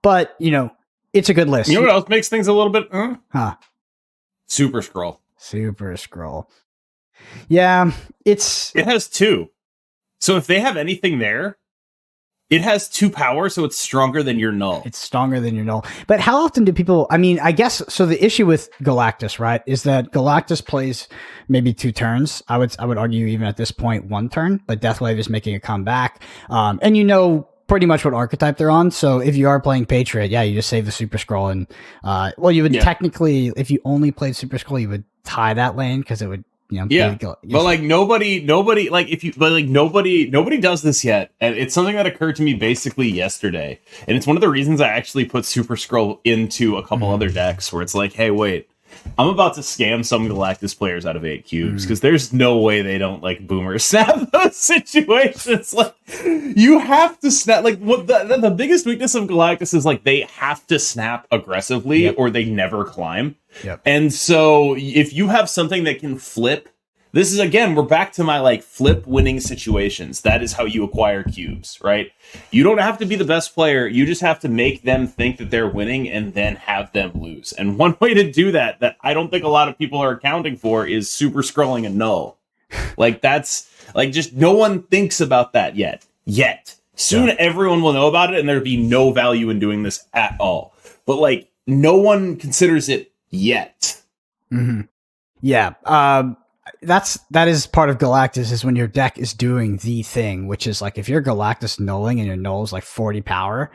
But it's a good list. You know what else makes things a little bit Super Scroll. Super Scroll. Yeah, it has 2. So if they have anything there, it has 2 power, so it's stronger than your Null. It's stronger than your Null. But how often do people... I mean, I guess... So the issue with Galactus, right, is that Galactus plays maybe 2 turns. I would argue even at this point 1 turn, but Deathwave is making a comeback. And pretty much what archetype they're on. So if you are playing Patriot, you just save the Super Scroll. And, you would technically... If you only played Super Scroll, you would tie that lane because it would... but like nobody does this yet, and it's something that occurred to me basically yesterday, and it's one of the reasons I actually put Super Scroll into a couple other decks where it's like, hey, wait, I'm about to scam some Galactus players out of 8 cubes because there's no way they don't like boomer snap those situations. Like you have to snap. Like what the biggest weakness of Galactus is like they have to snap aggressively or they never climb. Yep. And so if you have something that can flip, this is again, we're back to my like flip winning situations. That is how you acquire cubes, right? You don't have to be the best player. You just have to make them think that they're winning and then have them lose. And one way to do that I don't think a lot of people are accounting for is super scrolling a Null. Like that's like just no one thinks about that yet. Soon everyone will know about it and there'll be no value in doing this at all. But like no one considers it yet. Mm-hmm. Yeah. That is part of Galactus is when your deck is doing the thing, which is like if you're Galactus nulling and your null is like 40 power,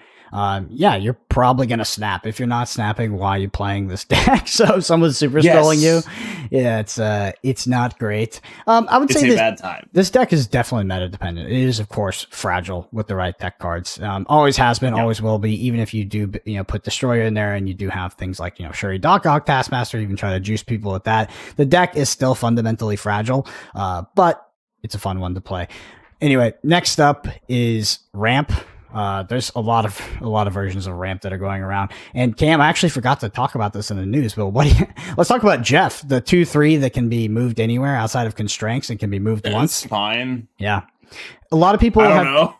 you're probably going to snap. If you're not snapping, why are you playing this deck? So if someone's super scrolling you, it's not great. I would say it's a bad time. This deck is definitely meta dependent. It is, of course, fragile with the right deck cards. Always has been, always will be, even if you do, put Destroyer in there and you do have things like, Shuri, Doc Ock, Taskmaster, even try to juice people with that. The deck is still fundamentally fragile, but it's a fun one to play. Anyway, next up is Ramp. There's a lot of versions of Ramp that are going around. And Cam, I actually forgot to talk about this in the news, but let's talk about Jeff, the 2/3 that can be moved anywhere outside of constraints and can be moved once. That's fine. Yeah. A lot of people I don't know.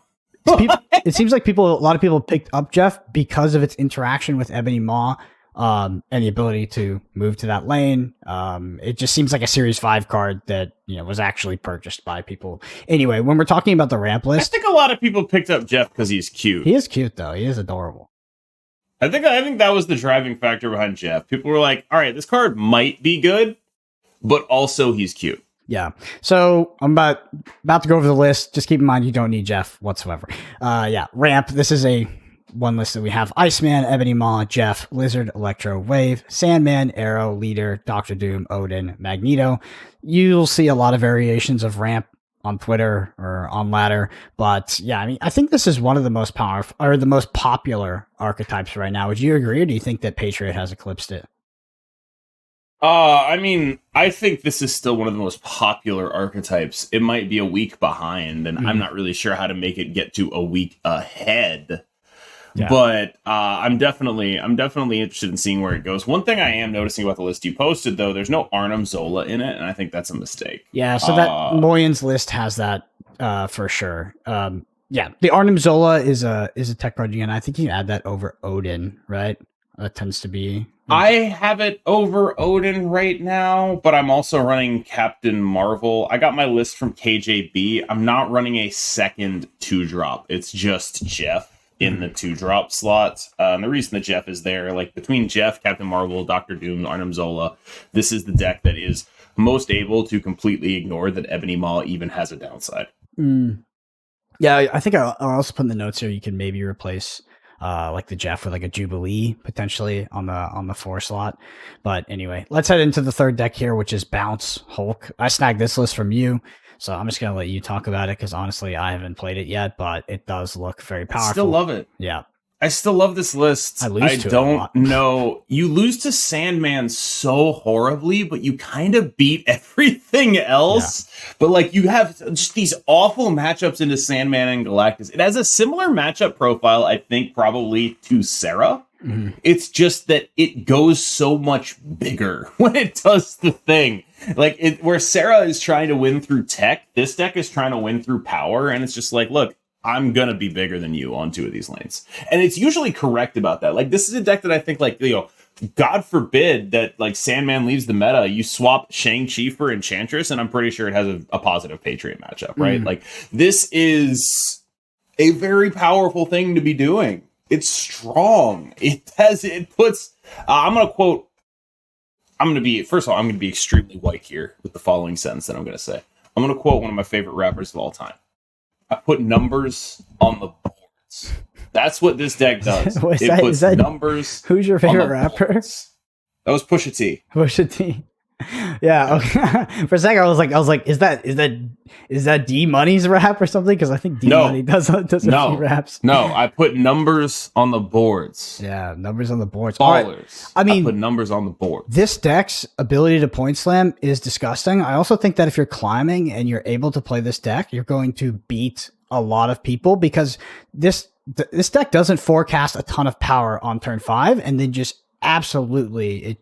It seems like a lot of people picked up Jeff because of its interaction with Ebony Maw and the ability to move to that lane. It just seems like a Series 5 card that, was actually purchased by people. Anyway, when we're talking about the ramp I list, think a lot of people picked up Jeff because he's cute. he is cute, though. He is adorable. I think that was the driving factor behind Jeff. People were like, all right, this card might be good, but also he's cute. Yeah. So I'm about to go over the list. Just keep in mind, you don't need Jeff whatsoever. Ramp. This is one list that we have: Iceman, Ebony Maw, Jeff, Lizard, Electro, Wave, Sandman, Arrow, Leader, Doctor Doom, Odin, Magneto. You'll see a lot of variations of Ramp on Twitter or on Ladder, but yeah, I mean, I think this is one of the most powerful or the most popular archetypes right now. Would you agree, or do you think that Patriot has eclipsed it? I mean, I think this is still one of the most popular archetypes. It might be a week behind, and I'm not really sure how to make it get to a week ahead. Yeah. But I'm definitely interested in seeing where it goes. One thing I am noticing about the list you posted, though, there's no Arnim Zola in it, and I think that's a mistake. Yeah, so that Moyen's list has that for sure. The Arnim Zola is a tech card again. I think you add that over Odin, right? That tends to be. I have it over Odin right now, but I'm also running Captain Marvel. I got my list from KJB. I'm not running a second 2-drop. It's just Jeff in the 2-drop slot. And the reason that Jeff is there, like between Jeff, Captain Marvel, Doctor Doom, Arnim Zola, this is the deck that is most able to completely ignore that Ebony Maw even has a downside. Yeah, I think I'll also put in the notes here, you can maybe replace like the Jeff with like a Jubilee potentially on the 4 slot. But anyway, let's head into the third deck here, which is Bounce Hulk. I snagged this list from you, so I'm just gonna let you talk about it because honestly, I haven't played it yet, but it does look very powerful. I still love it. Yeah. I still love this list. I don't know. You lose to Sandman so horribly, but you kind of beat everything else. Yeah. But like you have just these awful matchups into Sandman and Galactus. It has a similar matchup profile, I think, probably to Sarah. Mm-hmm. It's just that it goes so much bigger when it does the thing. Like where Sarah is trying to win through tech, this deck is trying to win through power, and it's just like, look, I'm going to be bigger than you on 2 of these lanes. And it's usually correct about that. Like, this is a deck that I think, like, God forbid that, like, Sandman leaves the meta, you swap Shang-Chi for Enchantress, and I'm pretty sure it has a positive Patriot matchup, right? Like, this is a very powerful thing to be doing. It's strong. I'm going to be extremely white here with the following sentence that I'm going to say. I'm going to quote one of my favorite rappers of all time. I put numbers on the boards. That's what this deck does. Puts numbers. Who's your favorite rapper? Boards. That was Pusha T. Pusha T. Yeah. Okay. For a second, I was like, is that D Money's rap or something? Because I think D Money does a few raps. No, I put numbers on the boards. Yeah, numbers on the boards. Ballers. I mean, I put numbers on the board. This deck's ability to point slam is disgusting. I also think that if you're climbing and you're able to play this deck, you're going to beat a lot of people because this deck doesn't forecast a ton of power on turn 5 and then just absolutely it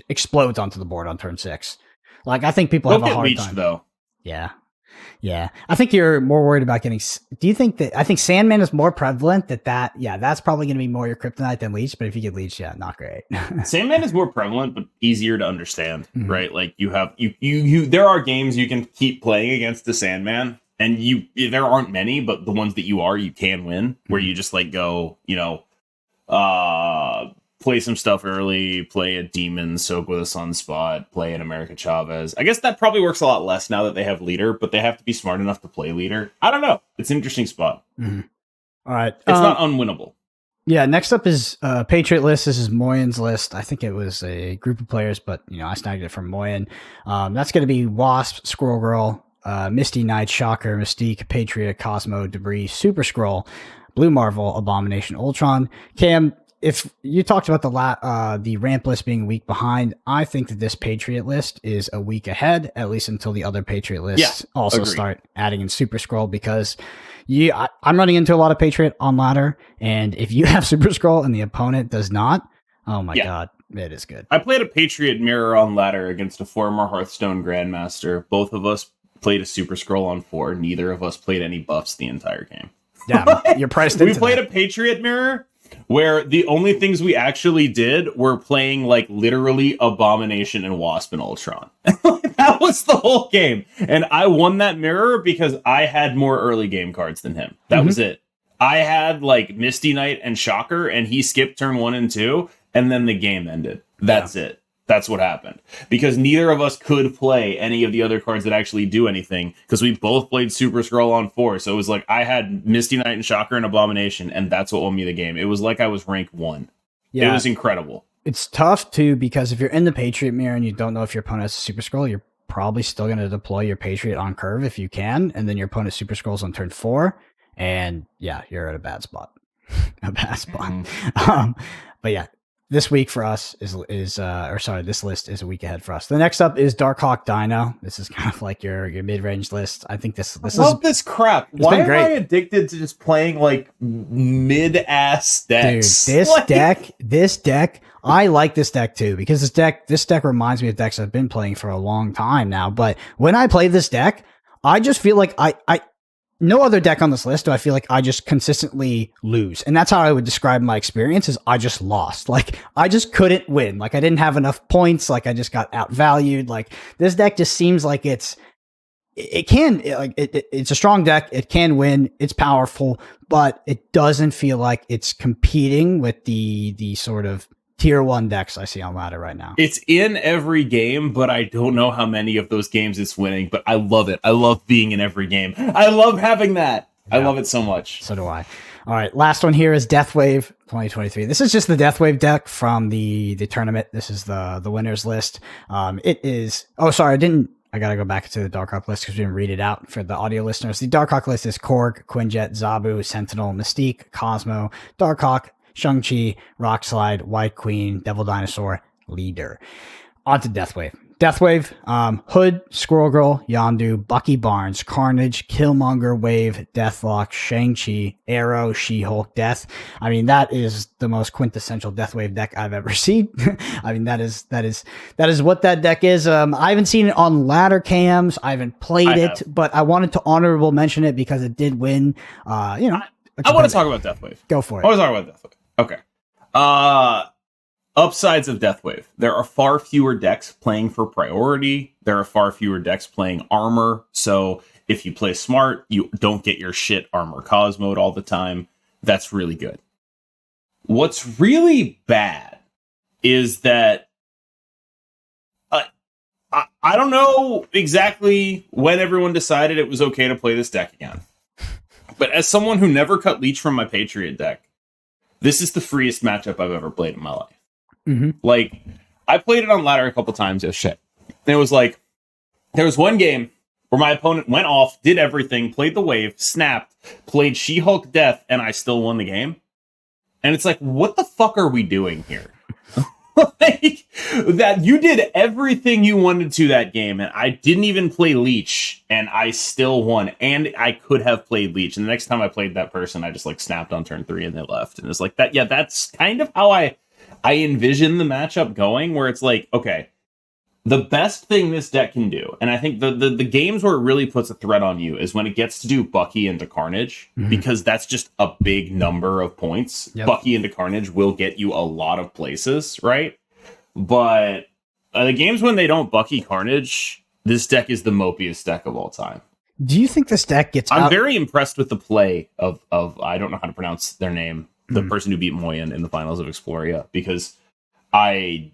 explodes onto the board on turn 6. Like, I think people have a hard time. Though. Yeah. I think you're more worried about getting. Do you think that? I think Sandman is more prevalent. That's probably going to be more your kryptonite than Leech. But if you get Leech, not great. Sandman is more prevalent, but easier to understand, right? Like you have you. There are games you can keep playing against the Sandman, and there aren't many, but the ones that you can win. Where you just like go, play some stuff early, play a Demon, soak with a Sunspot, play an America Chavez. I guess that probably works a lot less now that they have Leader, but they have to be smart enough to play Leader. I don't know. It's an interesting spot. Mm-hmm. All right. It's not unwinnable. Yeah, next up is Patriot list. This is Moyen's list. I think it was a group of players, but I snagged it from Moyen. That's going to be Wasp, Squirrel Girl, Misty Knight, Shocker, Mystique, Patriot, Cosmo, Debris, Super Scroll, Blue Marvel, Abomination, Ultron. Cam, if you talked about the ramp list being a week behind, I think that this Patriot list is a week ahead, at least until the other Patriot lists start adding in Super Scroll, because I'm running into a lot of Patriot on ladder, and if you have Super Scroll and the opponent does not, oh my god, it is good. I played a Patriot mirror on ladder against a former Hearthstone Grandmaster. Both of us played a Super Scroll on 4. Neither of us played any buffs the entire game. Yeah, you're priced into We played a Patriot mirror. where the only things we actually did were playing like literally Abomination and Wasp and Ultron. That was the whole game. And I won that mirror because I had more early game cards than him. That was it. I had like Misty Knight and Shocker, and he skipped turn 1 and 2, and then the game ended. That's it. That's what happened. Because neither of us could play any of the other cards that actually do anything, because we both played Super Scroll on 4. So it was like I had Misty Knight and Shocker and Abomination, and that's what won me the game. It was like I was rank 1. Yeah. It was incredible. It's tough, too, because if you're in the Patriot mirror and you don't know if your opponent has a Super Scroll, you're probably still going to deploy your Patriot on curve if you can, and then your opponent Super Scrolls on turn 4, and yeah, you're at a bad spot. A bad spot. But yeah. This week for us this list is a week ahead for us. The next up is Darkhawk Dino. This is kind of like your mid-range list. I think this I love this crap. Why am I addicted to just playing like mid-ass decks? Dude, this deck, I like this deck too, because this deck reminds me of decks I've been playing for a long time now. But when I play this deck, I just feel like no other deck on this list do I feel like I just consistently lose. And that's how I would describe my experience, is I just lost. Like, I just couldn't win. Like, I didn't have enough points. Like, I just got outvalued. Like, this deck just seems like it's a strong deck. It can win. It's powerful, but it doesn't feel like it's competing with the sort of tier 1 decks I see on ladder right now. It's in every game, but I don't know how many of those games it's winning, but I love it. I love being in every game. I love having that. Yeah. I love it so much. So do I. All right, last one here is Deathwave 2023. This is just the Deathwave deck from the tournament. This is the winners list. It is... Oh, sorry, I gotta go back to the Darkhawk list because we didn't read it out for the audio listeners. The Darkhawk list is Korg, Quinjet, Zabu, Sentinel, Mystique, Cosmo, Darkhawk, Shang-Chi, Rockslide, White Queen, Devil Dinosaur, Leader. On to Deathwave. Deathwave, Hood, Squirrel Girl, Yondu, Bucky Barnes, Carnage, Killmonger, Wave, Deathlock, Shang-Chi, Arrow, She-Hulk, Death. I mean, that is the most quintessential Deathwave deck I've ever seen. I mean, that is what that deck is. I haven't seen it on ladder cams. I haven't played it, but I wanted to honorable mention it because it did win. I want to talk about Deathwave. Go for it. I want to talk about Deathwave. Okay. Upsides of Deathwave. There are far fewer decks playing for priority. There are far fewer decks playing armor. So if you play smart, you don't get your shit armor Cosmoed all the time. That's really good. What's really bad is that I don't know exactly when everyone decided it was okay to play this deck again. But as someone who never cut Leech from my Patriot deck, this is the freest matchup I've ever played in my life. Mm-hmm. Like, I played it on ladder a couple times. It was shit. And it was like, there was one game where my opponent went off, did everything, played the wave, snapped, played She-Hulk Death, and I still won the game. And it's like, what the fuck are we doing here? Like, that you did everything you wanted to that game, and I didn't even play Leech, and I still won, and I could have played Leech. And the next time I played that person, I just like snapped on turn 3 and they left. And it's like that. Yeah, that's kind of how I envision the matchup going, where it's like, okay, the best thing this deck can do, and I think the games where it really puts a threat on you is when it gets to do Bucky into Carnage, because that's just a big number of points. Yep. Bucky into Carnage will get you a lot of places, right? But the games when they don't Bucky Carnage, this deck is the mopiest deck of all time. Do you think this deck gets I'm very impressed with the play of I don't know how to pronounce their name, the person who beat Moyen in the finals of Exploria, because I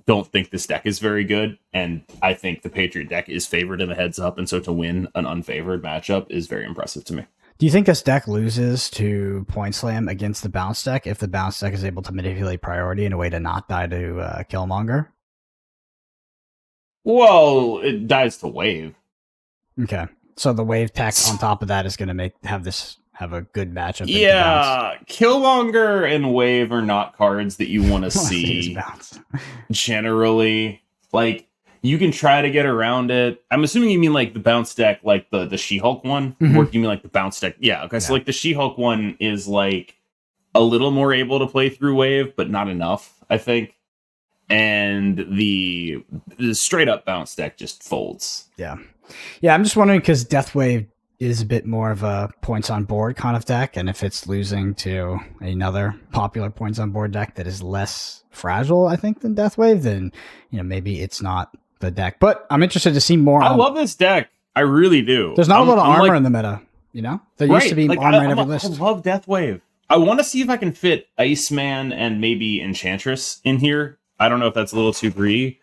don't think this deck is very good, and I think the Patriot deck is favored in the heads up, and so to win an unfavored matchup is very impressive to me. Do you think this deck loses to Point Slam against the bounce deck if the bounce deck is able to manipulate priority in a way to not die to Killmonger? Well, it dies to wave. Okay, so the wave tech on top of that is going to have a good matchup. Yeah, Killmonger and Wave are not cards that you want to see. Generally, like, you can try to get around it. I'm assuming you mean like the bounce deck, like the She-Hulk one, or do you mean like the bounce deck? Yeah, okay. Yeah. So like the She-Hulk one is like a little more able to play through Wave, but not enough, I think. And the straight up bounce deck just folds. Yeah. Yeah, I'm just wondering because Deathwave is a bit more of a points on board kind of deck, and if it's losing to another popular points on board deck that is less fragile, I think, than Deathwave, then maybe it's not the deck. But I'm interested to see more. I love this deck. I really do. There's not a lot of armor in the meta. There used to be armor in every list. I love Deathwave. I want to see if I can fit Iceman and maybe Enchantress in here. I don't know if that's a little too greedy,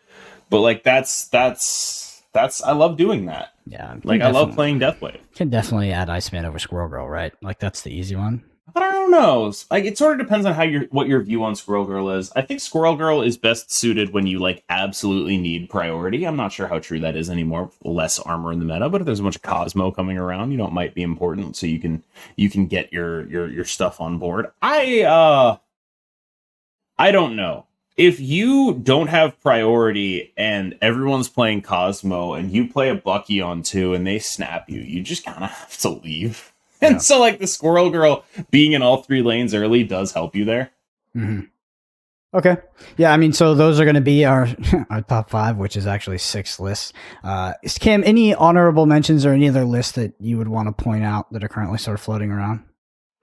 but like that's I love doing that. Yeah, like I love playing Deathwave. Can definitely add Iceman over Squirrel Girl, right? Like that's the easy one. But I don't know. Like it sort of depends on what your view on Squirrel Girl is. I think Squirrel Girl is best suited when you like absolutely need priority. I'm not sure how true that is anymore. Less armor in the meta, but if there's a bunch of Cosmo coming around, it might be important so you can get your stuff on board. I don't know. If you don't have priority and everyone's playing Cosmo and you play a Bucky on 2 and they snap you, you just kind of have to leave. And so like the Squirrel Girl being in all 3 lanes early does help you there. Mm-hmm. Okay. Yeah, I mean, so those are going to be our top 5, which is actually 6 lists. Cam, any honorable mentions or any other lists that you would want to point out that are currently sort of floating around?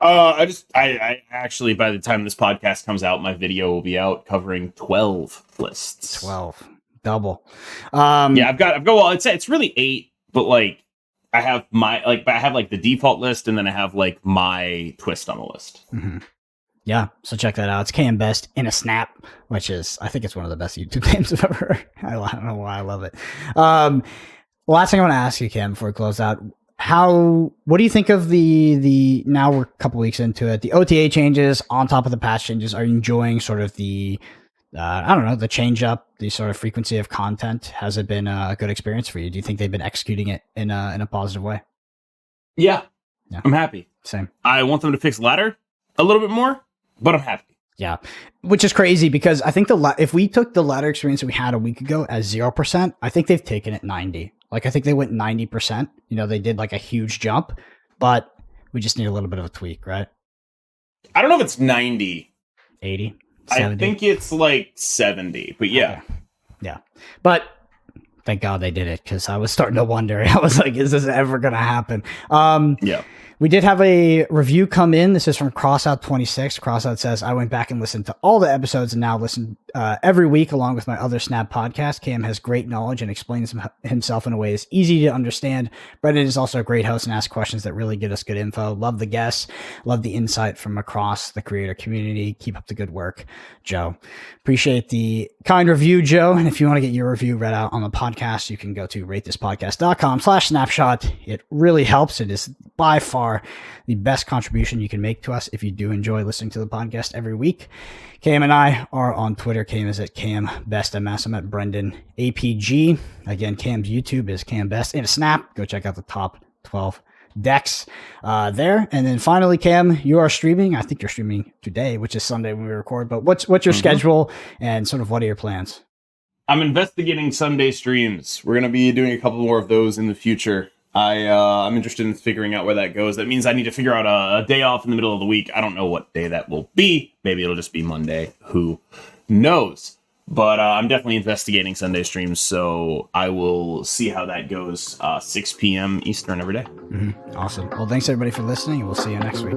I actually, by the time this podcast comes out, my video will be out covering 12 lists. 12. Double. I've got, well, it's really 8, but like, I have the default list and then I have like my twist on the list. Mm-hmm. Yeah. So check that out. It's KM Best in a Snap, which is, I think it's one of the best YouTube names I've ever heard. I don't know why I love it. Last thing I want to ask you, Cam, before we close out, what do you think of the now we're a couple weeks into it, the OTA changes on top of the patch changes? Are you enjoying sort of the the change up, the sort of frequency of content? Has it been a good experience for you? Do you think they've been executing it in a positive way? Yeah. I'm happy. Same. I want them to fix ladder a little bit more, but I'm happy. Yeah, which is crazy because I think if we took the ladder experience that we had a week ago as 0%, I think they've taken it 90. Like I think they went 90%. They did like a huge jump, but we just need a little bit of a tweak, right? I don't know if it's 90. 80. 70. I think it's like 70, but yeah. Okay. Yeah. But thank God they did it because I was starting to wonder. I was like, is this ever going to happen? Yeah. We did have a review come in. This is from Crossout26. Crossout says, I went back and listened to all the episodes and now listen every week along with my other Snap podcast. Cam has great knowledge and explains himself in a way that's easy to understand. Brendan is also a great host and asks questions that really get us good info. Love the guests. Love the insight from across the creator community. Keep up the good work, Joe. Appreciate the kind review, Joe. And if you want to get your review read out on the podcast, you can go to ratethispodcast.com/snapshot. It really helps. It is by far the best contribution you can make to us if you do enjoy listening to the podcast every week. Cam and I are on Twitter. Cam is at CamBestMS. I'm at Brendan APG. Again, Cam's YouTube is Cam Best in a Snap. Go check out the top 12 decks there. And then finally, Cam, you are streaming. I think you're streaming today, which is Sunday when we record. But what's your schedule and sort of what are your plans? I'm investigating Sunday streams. We're going to be doing a couple more of those in the future. I'm interested in figuring out where that goes. That means I need to figure out a day off in the middle of the week. I don't know what day that will be. Maybe it'll just be Monday. Who knows? But I'm definitely investigating Sunday streams, so I will see how that goes. 6 p.m. Eastern every day. Mm-hmm. Awesome. Well, thanks everybody for listening, and we'll see you next week.